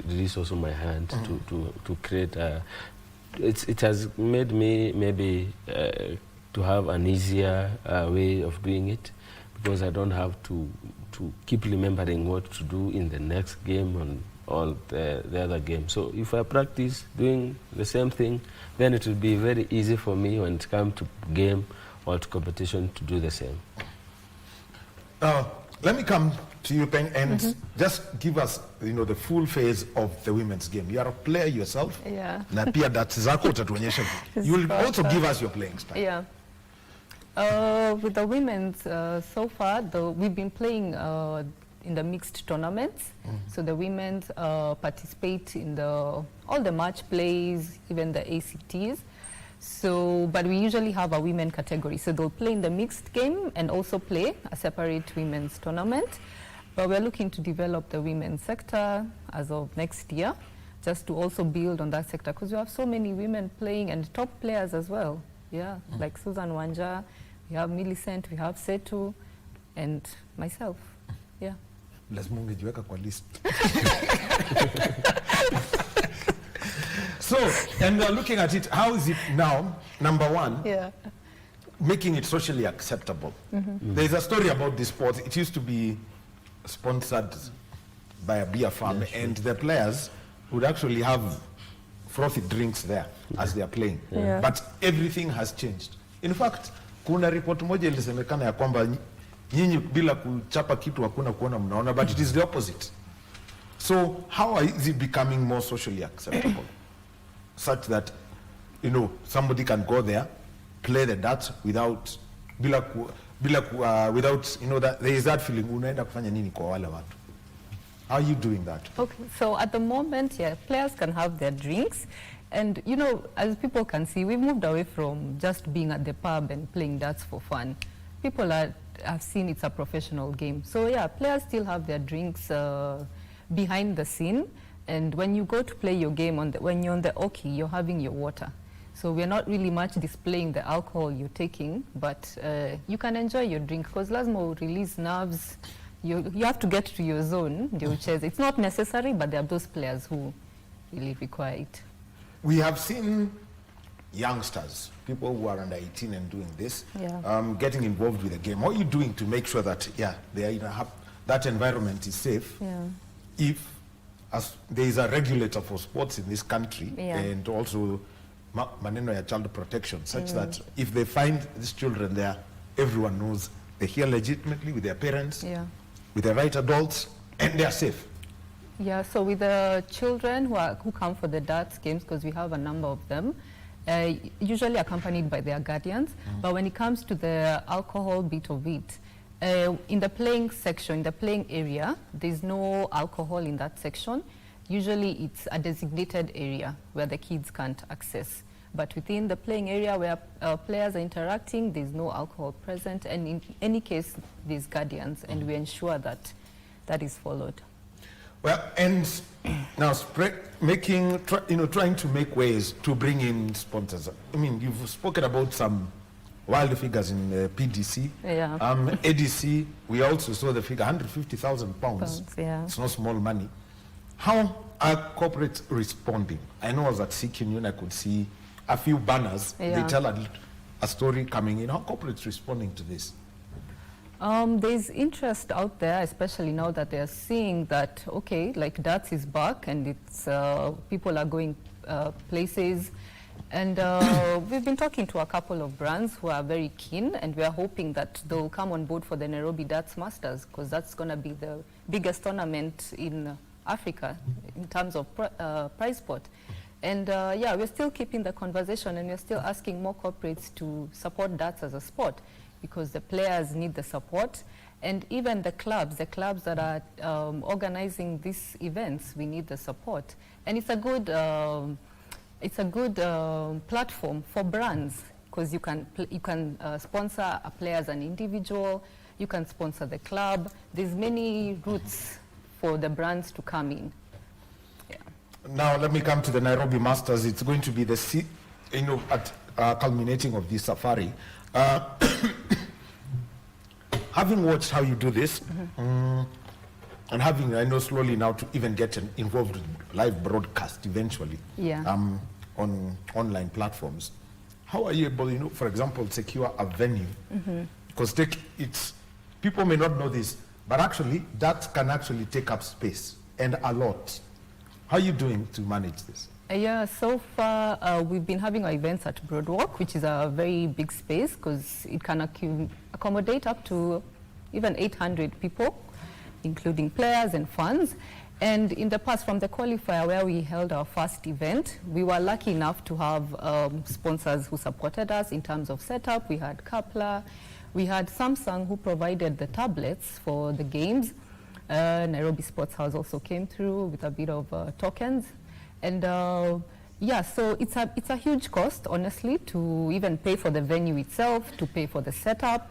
release also my hand to create a. It has made me maybe to have an easier way of doing it, because I don't have to to keep remembering what to do in the next game and all the other games. So if I practice doing the same thing, then it will be very easy for me when it comes to game or to competition to do the same. Let me come to you, Peng, and just give us, the full phase of the women's game. You are a player yourself. Yeah. Na pia dati zako utatuonyesha. You will also give us your playing style. Yeah. With the women's, so far, we've been playing in the mixed tournaments. So the women participate in all the match plays, even the ACTs. So, but we usually have a women category. So they'll play in the mixed game and also play a separate women's tournament. But we're looking to develop the women's sector as of next year, just to also build on that sector, because we have so many women playing and top players as well. Yeah, like Susan Wanja, we have Millicent, we have Setu, and myself. Yeah. Lazima ungejiweka kwa list. So, and we're looking at it, how is it now, number one, making it socially acceptable? There's a story about this sport. It used to be sponsored by a beer farm, and the players would actually have frothy drinks there as they are playing. But everything has changed. In fact, kuna report moja ilisemekana ya kwamba nyinyi bila kuchapa kitu hakuna kuona mnaona, but it is the opposite. So how is it becoming more socially acceptable? Such that, somebody can go there, play the darts without, without, that there is that feeling, unaenda kufanya nini kwa wale watu. How are you doing that? Okay, so at the moment, players can have their drinks. And, as people can see, we've moved away from just being at the pub and playing darts for fun. People have seen it's a professional game. So, players still have their drinks behind the scene. And when you go to play your game, when you're on the oki, you're having your water. So we're not really much displaying the alcohol you're taking, but you can enjoy your drink, because lazima will release nerves. You have to get to your zone, It's not necessary, but there are those players who really require it. We have seen youngsters, people who are under 18 and doing this, getting involved with the game. What are you doing to make sure that, they are that environment is safe? If there is a regulator for sports in this country, and also maneno ya child protection, such that if they find these children there, everyone knows they're here legitimately with their parents, with the right adults, and they're safe. Yeah, so with the children who come for the darts games, because we have a number of them, usually accompanied by their guardians, but when it comes to the alcohol bit of it, in the playing section, in the playing area, there's no alcohol in that section. Usually it's a designated area where the kids can't access. But within the playing area where players are interacting, there's no alcohol present. And in any case, there's guardians, and we ensure that that is followed. Well, and now trying to make ways to bring in sponsors. I mean, you've spoken about some wild figures in PDC. ADC, we also saw the figure, £150,000. It's not small money. How are corporates responding? I know I was at CQ Union, I could see a few banners. They tell a story coming in. How corporates responding to this? There's interest out there, especially now that they're seeing that, okay, like darts is back, and it's people are going places. And we've been talking to a couple of brands who are very keen, and we are hoping that they'll come on board for the Nairobi Darts Masters, because that's going to be the biggest tournament in Africa in terms of prize pot. And we're still keeping the conversation, and we're still asking more corporates to support darts as a sport, because the players need the support. And even the clubs that are organizing these events, we need the support. And it's a good platform for brands, because you can sponsor a player as an individual, you can sponsor the club. There's many routes for the brands to come in. Now let me come to the Nairobi Masters. It's going to be the culminating of this safari. Having watched how you do this, and having, I know, slowly now to even get involved with live broadcast eventually on online platforms, how are you able, for example, secure a venue? Because people may not know this. but actually that can actually take up space and a lot. How are you doing to manage this? Yeah, so far we've been having our events at Broadwalk, which is a very big space because it can accommodate up to even 800 people, including players and fans. And in the past, from the qualifier where we held our first event, we were lucky enough to have sponsors who supported us in terms of setup. We had Kapla, we had Samsung who provided the tablets for the games. Nairobi Sports House also came through with a bit of tokens. And yeah, so it's a huge cost, honestly, to even pay for the venue itself, to pay for the setup.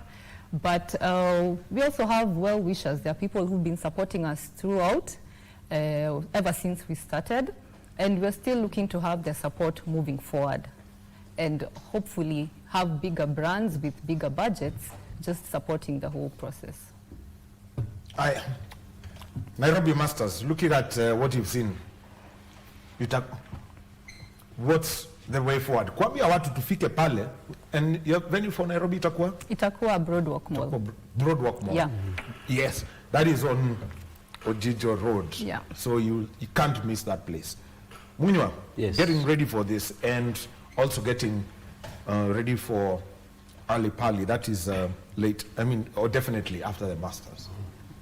But we also have well-wishers. There are people who've been supporting us throughout, ever since we started, and we're still looking to have their support moving forward and hopefully have bigger brands with bigger budgets just supporting the whole process. Nairobi Masters, looking at what you've seen, what's the way forward? Kuambia watu tufike pale, and your venue for Nairobi itakuwa? Itakuwa Broadwalk Mall. Broadwalk Mall. Yeah. Yes, that is on Ojijo Road. Yeah. So you can't miss that place. Munywa, yes, getting ready for this and also getting ready for Ali Pali, that is late, I mean, or definitely after the Masters.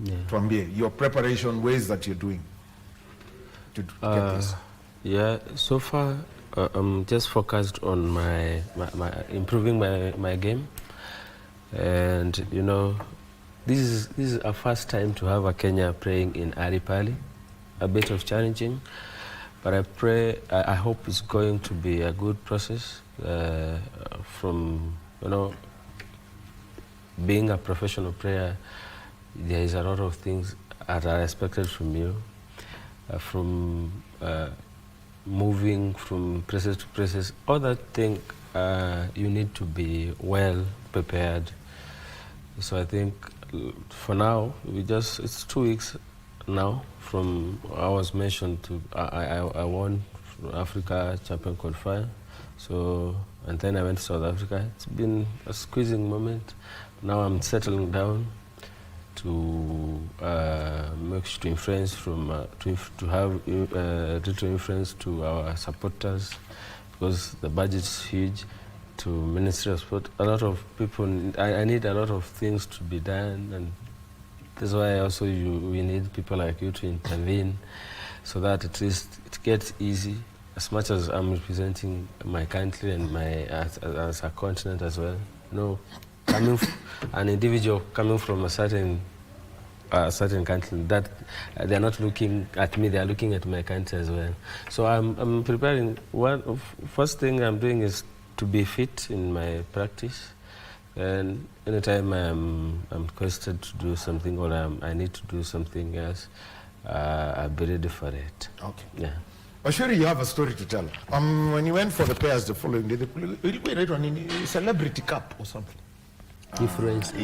Yeah. Tuambie, your preparation, ways that you're doing to get this. Yeah, so far I'm just focused on my improving my game, and you know, this is our first time to have a Kenya playing in Ali Pali, a bit of challenging, but I hope it's going to be a good process. From, you know, being a professional player, there is a lot of things that are expected from you, from moving from places to places. All that thing, you need to be well prepared. So I think for now, it's 2 weeks now from I was mentioned to, I won Africa Champion Qualifier. So, and then I went to South Africa. It's been a squeezing moment. Now I'm settling down to to influence to have little influence to our supporters, because the budget is huge. To Ministry of Sport, a lot of people. I need a lot of things to be done, and that's why also we need people like you to intervene, so that at least it gets easy. As much as I'm representing my country and as a continent as well, you know, an individual coming from a certain country, that they're not looking at me, they're looking at my country as well. So I'm preparing. First thing I'm doing is to be fit in my practice, and anytime I'm requested to do something or I need to do something else, I'll be ready for it. Okay. Yeah. Ashuri, you have a story to tell. When you went for the pairs the following day, a Celebrity Cup or something. Influence.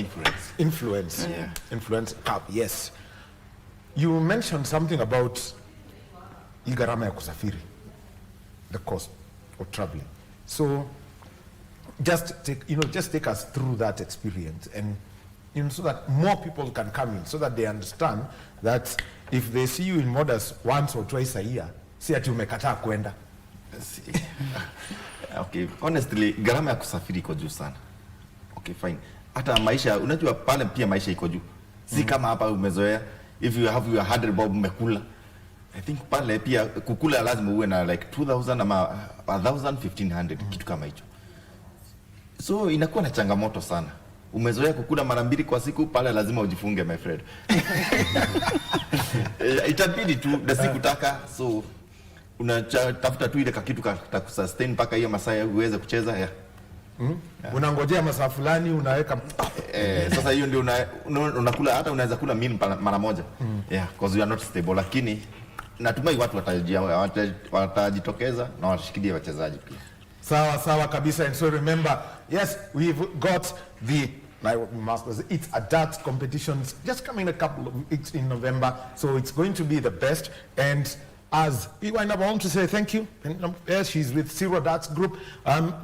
Yeah. Influence Cup, yes. You mentioned something about gharama ya kusafiri, the cost of traveling. So just take us through that experience, and so that more people can come in, so that they understand that if they see you in Modus once or twice a year, si ati umekataa kwenda. Okay, honestly, gharama ya kusafiri iko juu sana. Okay, fine. Hata maisha, unajua pale pia maisha iko juu. Si kama hapa umezoea, if you have your 100 bob umekula. I think pale pia kukula lazima uwe na like 2000 ama 1000, 1500, kitu kama hicho. So inakuwa na changamoto sana. Umezoea kukula mara 2 kwa siku, pale lazima ujifunge, my friend. Itabidi tu na sikutaka, so unatafuta tu ile kitu kitakusustain mpaka hiyo masaa uweze kucheza. Yeah. Unangojea masaa fulani unaweka sasa hiyo ndio unakula, hata unaweza kula meal mara moja. Yeah, because you are not stable, lakini natumai watu watajitokeza na washikilie wachezaji pia. Sawa kabisa. And so remember, yes, we've got the Nairobi Masters. It's a darts competition. It's just coming a couple of weeks in November, so it's going to be the best. And as we wind up, I want to say thank you. And yes, she's with Zero Darts Group.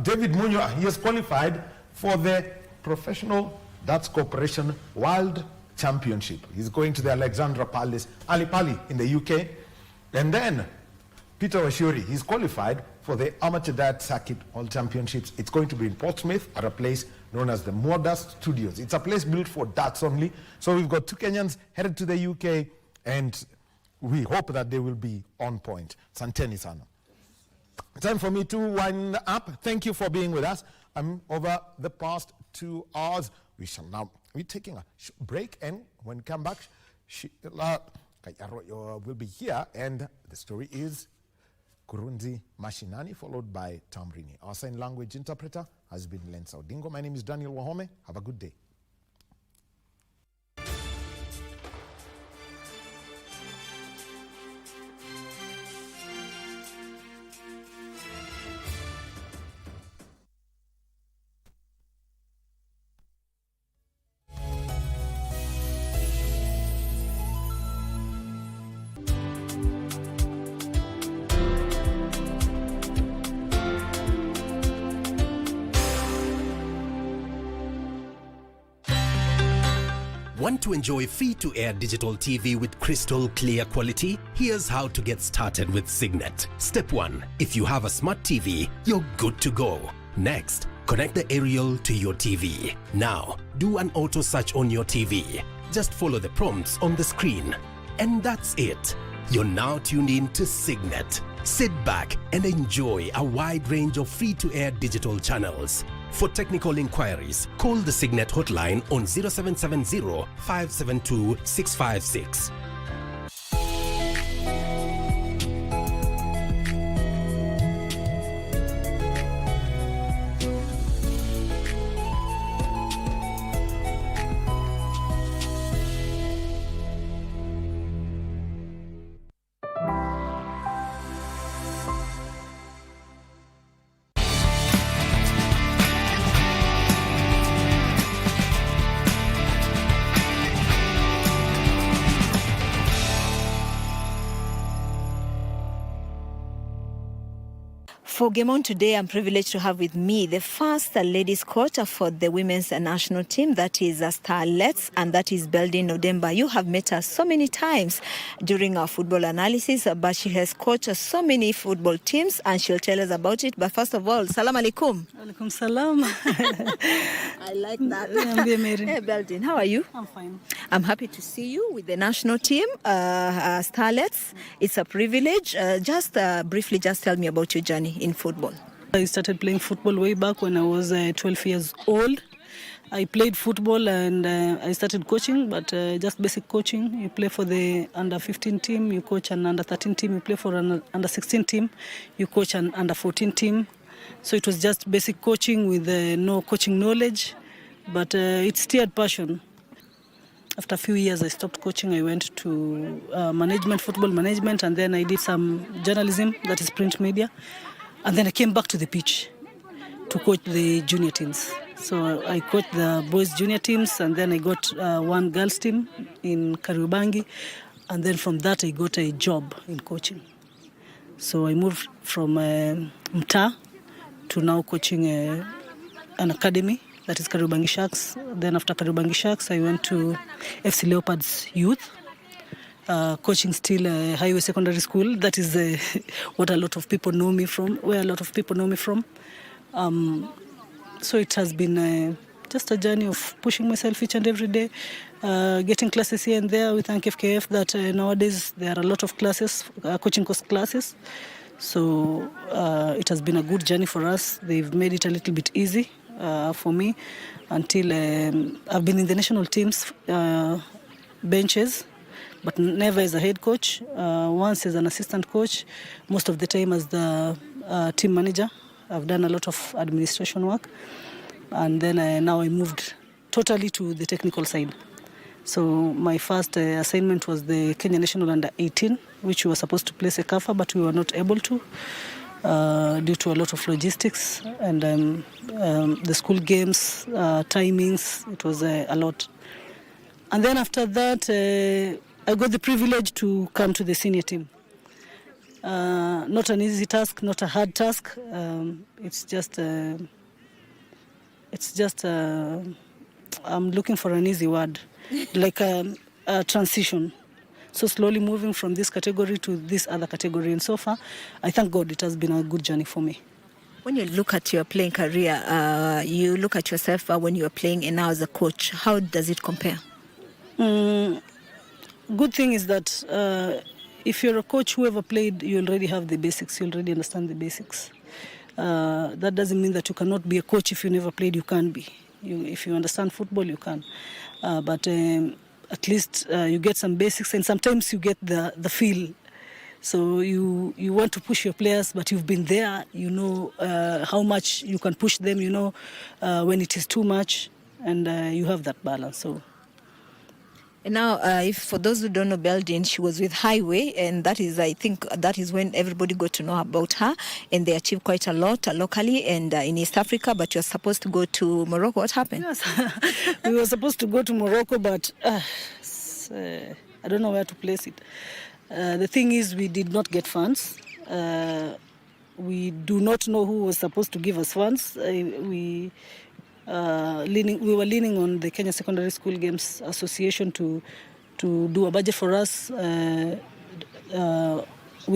David Munyo, he has qualified for the Professional Darts Corporation World Championship. He's going to the Alexandra Palace, Ali Pali in the UK. And then Peter Washuri, he's qualified for the Amateur Dart Circuit All Championships. It's going to be in Portsmouth at a place known as the Modest Studios. It's a place built for darts only. So we've got 2 Kenyans headed to the UK, and we hope that they will be on point. Santeni sana. Time for me to wind up. Thank you for being with us. Over the past 2 hours, we shall now be taking a break, and when we come back, will be here, and the story is Kurunzi Mashinani, followed by Tamrini. Our sign language interpreter has been Lensa Odingo. My name is Daniel Wahome. Have a good day. Want to enjoy free-to-air digital TV with crystal clear quality? Here's how to get started with Signet. Step 1. If you have a smart TV, you're good to go. Next, connect the aerial to your TV. Now, do an auto search on your TV. Just follow the prompts on the screen. And that's it. You're now tuned in to Signet. Sit back and enjoy a wide range of free-to-air digital channels. For technical inquiries, call the Signet hotline on 0770 572 656. For Game On today, I'm privileged to have with me the first ladies coach for the women's national team, that is Starlets, and that is Beldin Odemba. You have met her so many times during our football analysis, but she has coached so many football teams, and she'll tell us about it. But first of all, salam alaikum. Alaikum salam. I like that. Hey, Beldin, how are you? I'm fine. I'm happy to see you with the national team, Starlets. It's a privilege. Just briefly, just tell me about your journey in football. I started playing football way back when I was 12 years old. I played football and I started coaching, but just basic coaching. You play for the under 15 team, you coach an under 13 team, you play for an under 16 team, you coach an under 14 team. So it was just basic coaching with no coaching knowledge, but it stirred passion. After a few years, I stopped coaching. I went to management, football management, and then I did some journalism, that is print media. And then I came back to the pitch to coach the junior teams. So I coached the boys' junior teams, and then I got one girls' team in Kariobangi. And then from that, I got a job in coaching. So I moved from Mta to now coaching an academy, that is Kariobangi Sharks. Then after Kariobangi Sharks, I went to FC Leopards Youth, coaching still Highway Secondary School. That is what a lot of people know me from, where a lot of people know me from. So it has been just a journey of pushing myself each and every day, getting classes here and there. We thank FKF that nowadays there are a lot of classes, coaching course classes. So it has been a good journey for us. They've made it a little bit easy for me until I've been in the national teams benches, but never as a head coach. Once as an assistant coach, most of the time as the team manager. I've done a lot of administration work, and then now I moved totally to the technical side. So my first assignment was the Kenya National Under 18, which we were supposed to play Sekafa, but we were not able to due to a lot of logistics and the school games, timings. It was a lot. And then after that, I got the privilege to come to the senior team. Not an easy task, not a hard task. It's just I'm looking for an easy word, like a transition. So slowly moving from this category to this other category. And so far, I thank God it has been a good journey for me. When you look at your playing career, you look at yourself when you are playing and now as a coach, how does it compare? Good thing is that if you're a coach who ever played, you already have the basics, you already understand the basics. That doesn't mean that you cannot be a coach if you never played, you can be. If you understand football, you can. But at least you get some basics, and sometimes you get the feel. So you want to push your players, but you've been there, you know how much you can push them, you know when it is too much, and you have that balance. So. And now, if for those who don't know Belding, she was with Highway, and that is, I think, that is when everybody got to know about her, and they achieved quite a lot locally and in East Africa. But you're supposed to go to Morocco. What happened? Yes, we were supposed to go to Morocco, but I don't know where to place it. The thing is, we did not get funds. We do not know who was supposed to give us funds. We were leaning on the Kenya Secondary School Games Association to do a budget for us with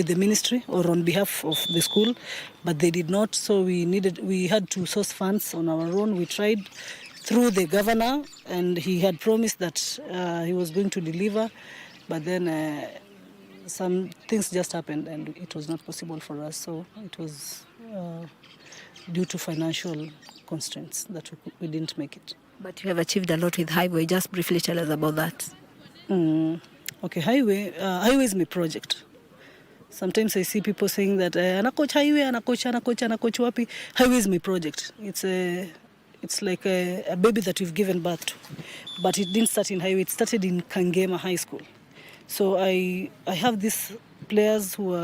the ministry or on behalf of the school, but they did not. So we had to source funds on our own. We tried through the governor, and he had promised that he was going to deliver, but then some things just happened and it was not possible for us. So it was due to financial constraints that we didn't make it. But you have achieved a lot with Highway. Just briefly tell us about that. Okay, Highway is my project. Sometimes I see people saying that anacoach Highway, anacoach wapi. Highway is my project. It's like a baby that we've given birth to. But it didn't start in Highway. It started in Kangema High School. So I have these players who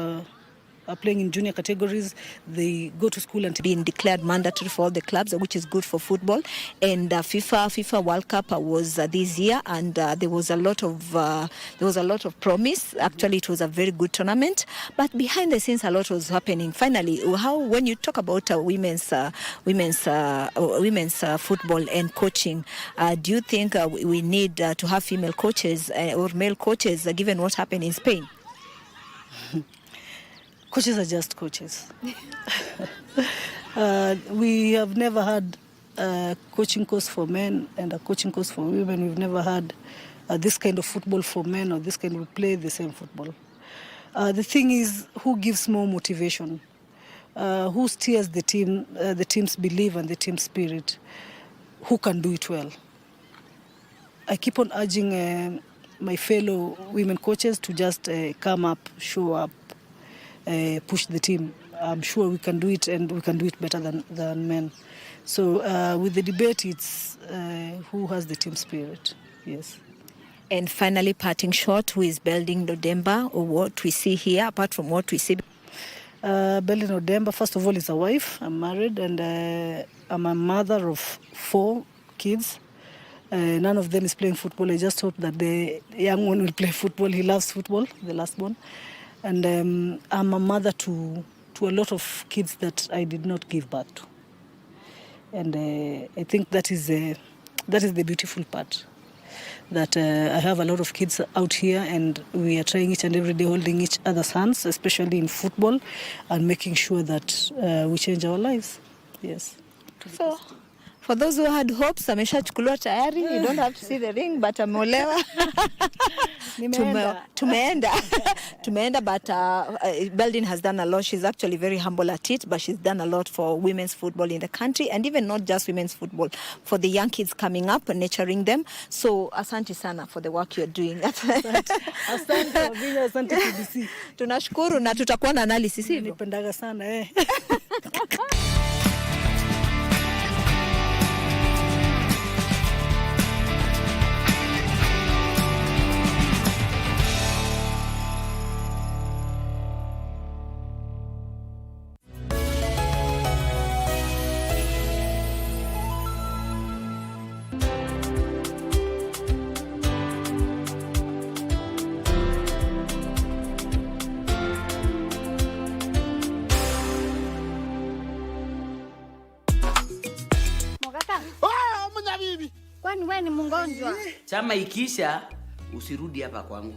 are playing in junior categories. They go to school and being declared mandatory for all the clubs, which is good for football. And FIFA World Cup was this year, and there was a lot of promise. Actually, it was a very good tournament, but behind the scenes, a lot was happening. Finally, when you talk about women's football and coaching, do you think we need to have female coaches or male coaches, given what happened in Spain? Coaches are just coaches. We have never had a coaching course for men and a coaching course for women. We've never had this kind of football for men or this kind of play the same football. The thing is, who gives more motivation? Who steers the team, the team's belief and the team's spirit? Who can do it well? I keep on urging my fellow women coaches to just come up, show up, push the team. I'm sure we can do it, and we can do it better than men. So with the debate, it's who has the team spirit. Yes. And finally, parting shot, who is Belding Odemba, or what we see here, apart from what we see? Belding Odemba, first of all, is a wife. I'm married, and I'm a mother of 4 kids. None of them is playing football. I just hope that the young one will play football. He loves football, the last one. And I'm a mother to a lot of kids that I did not give birth to. And I think that is the beautiful part. That I have a lot of kids out here, and we are trying each and every day, holding each other's hands, especially in football, and making sure that we change our lives. Yes. So, for those who had hopes, ameshachukuliwa tayari. You don't have to see the ring, but ameolewa. Tumeenda, but Belding has done a lot. She's actually very humble at it, but she's done a lot for women's football in the country, and even not just women's football, for the young kids coming up and nurturing them. So, asante sana for the work you're doing. Asante KBC. Tunashukuru na tutakuwa na analysis hivyo. Nipendaga sana Kwani wewe ni mgonjwa? Chama ikisha usirudi hapa kwangu.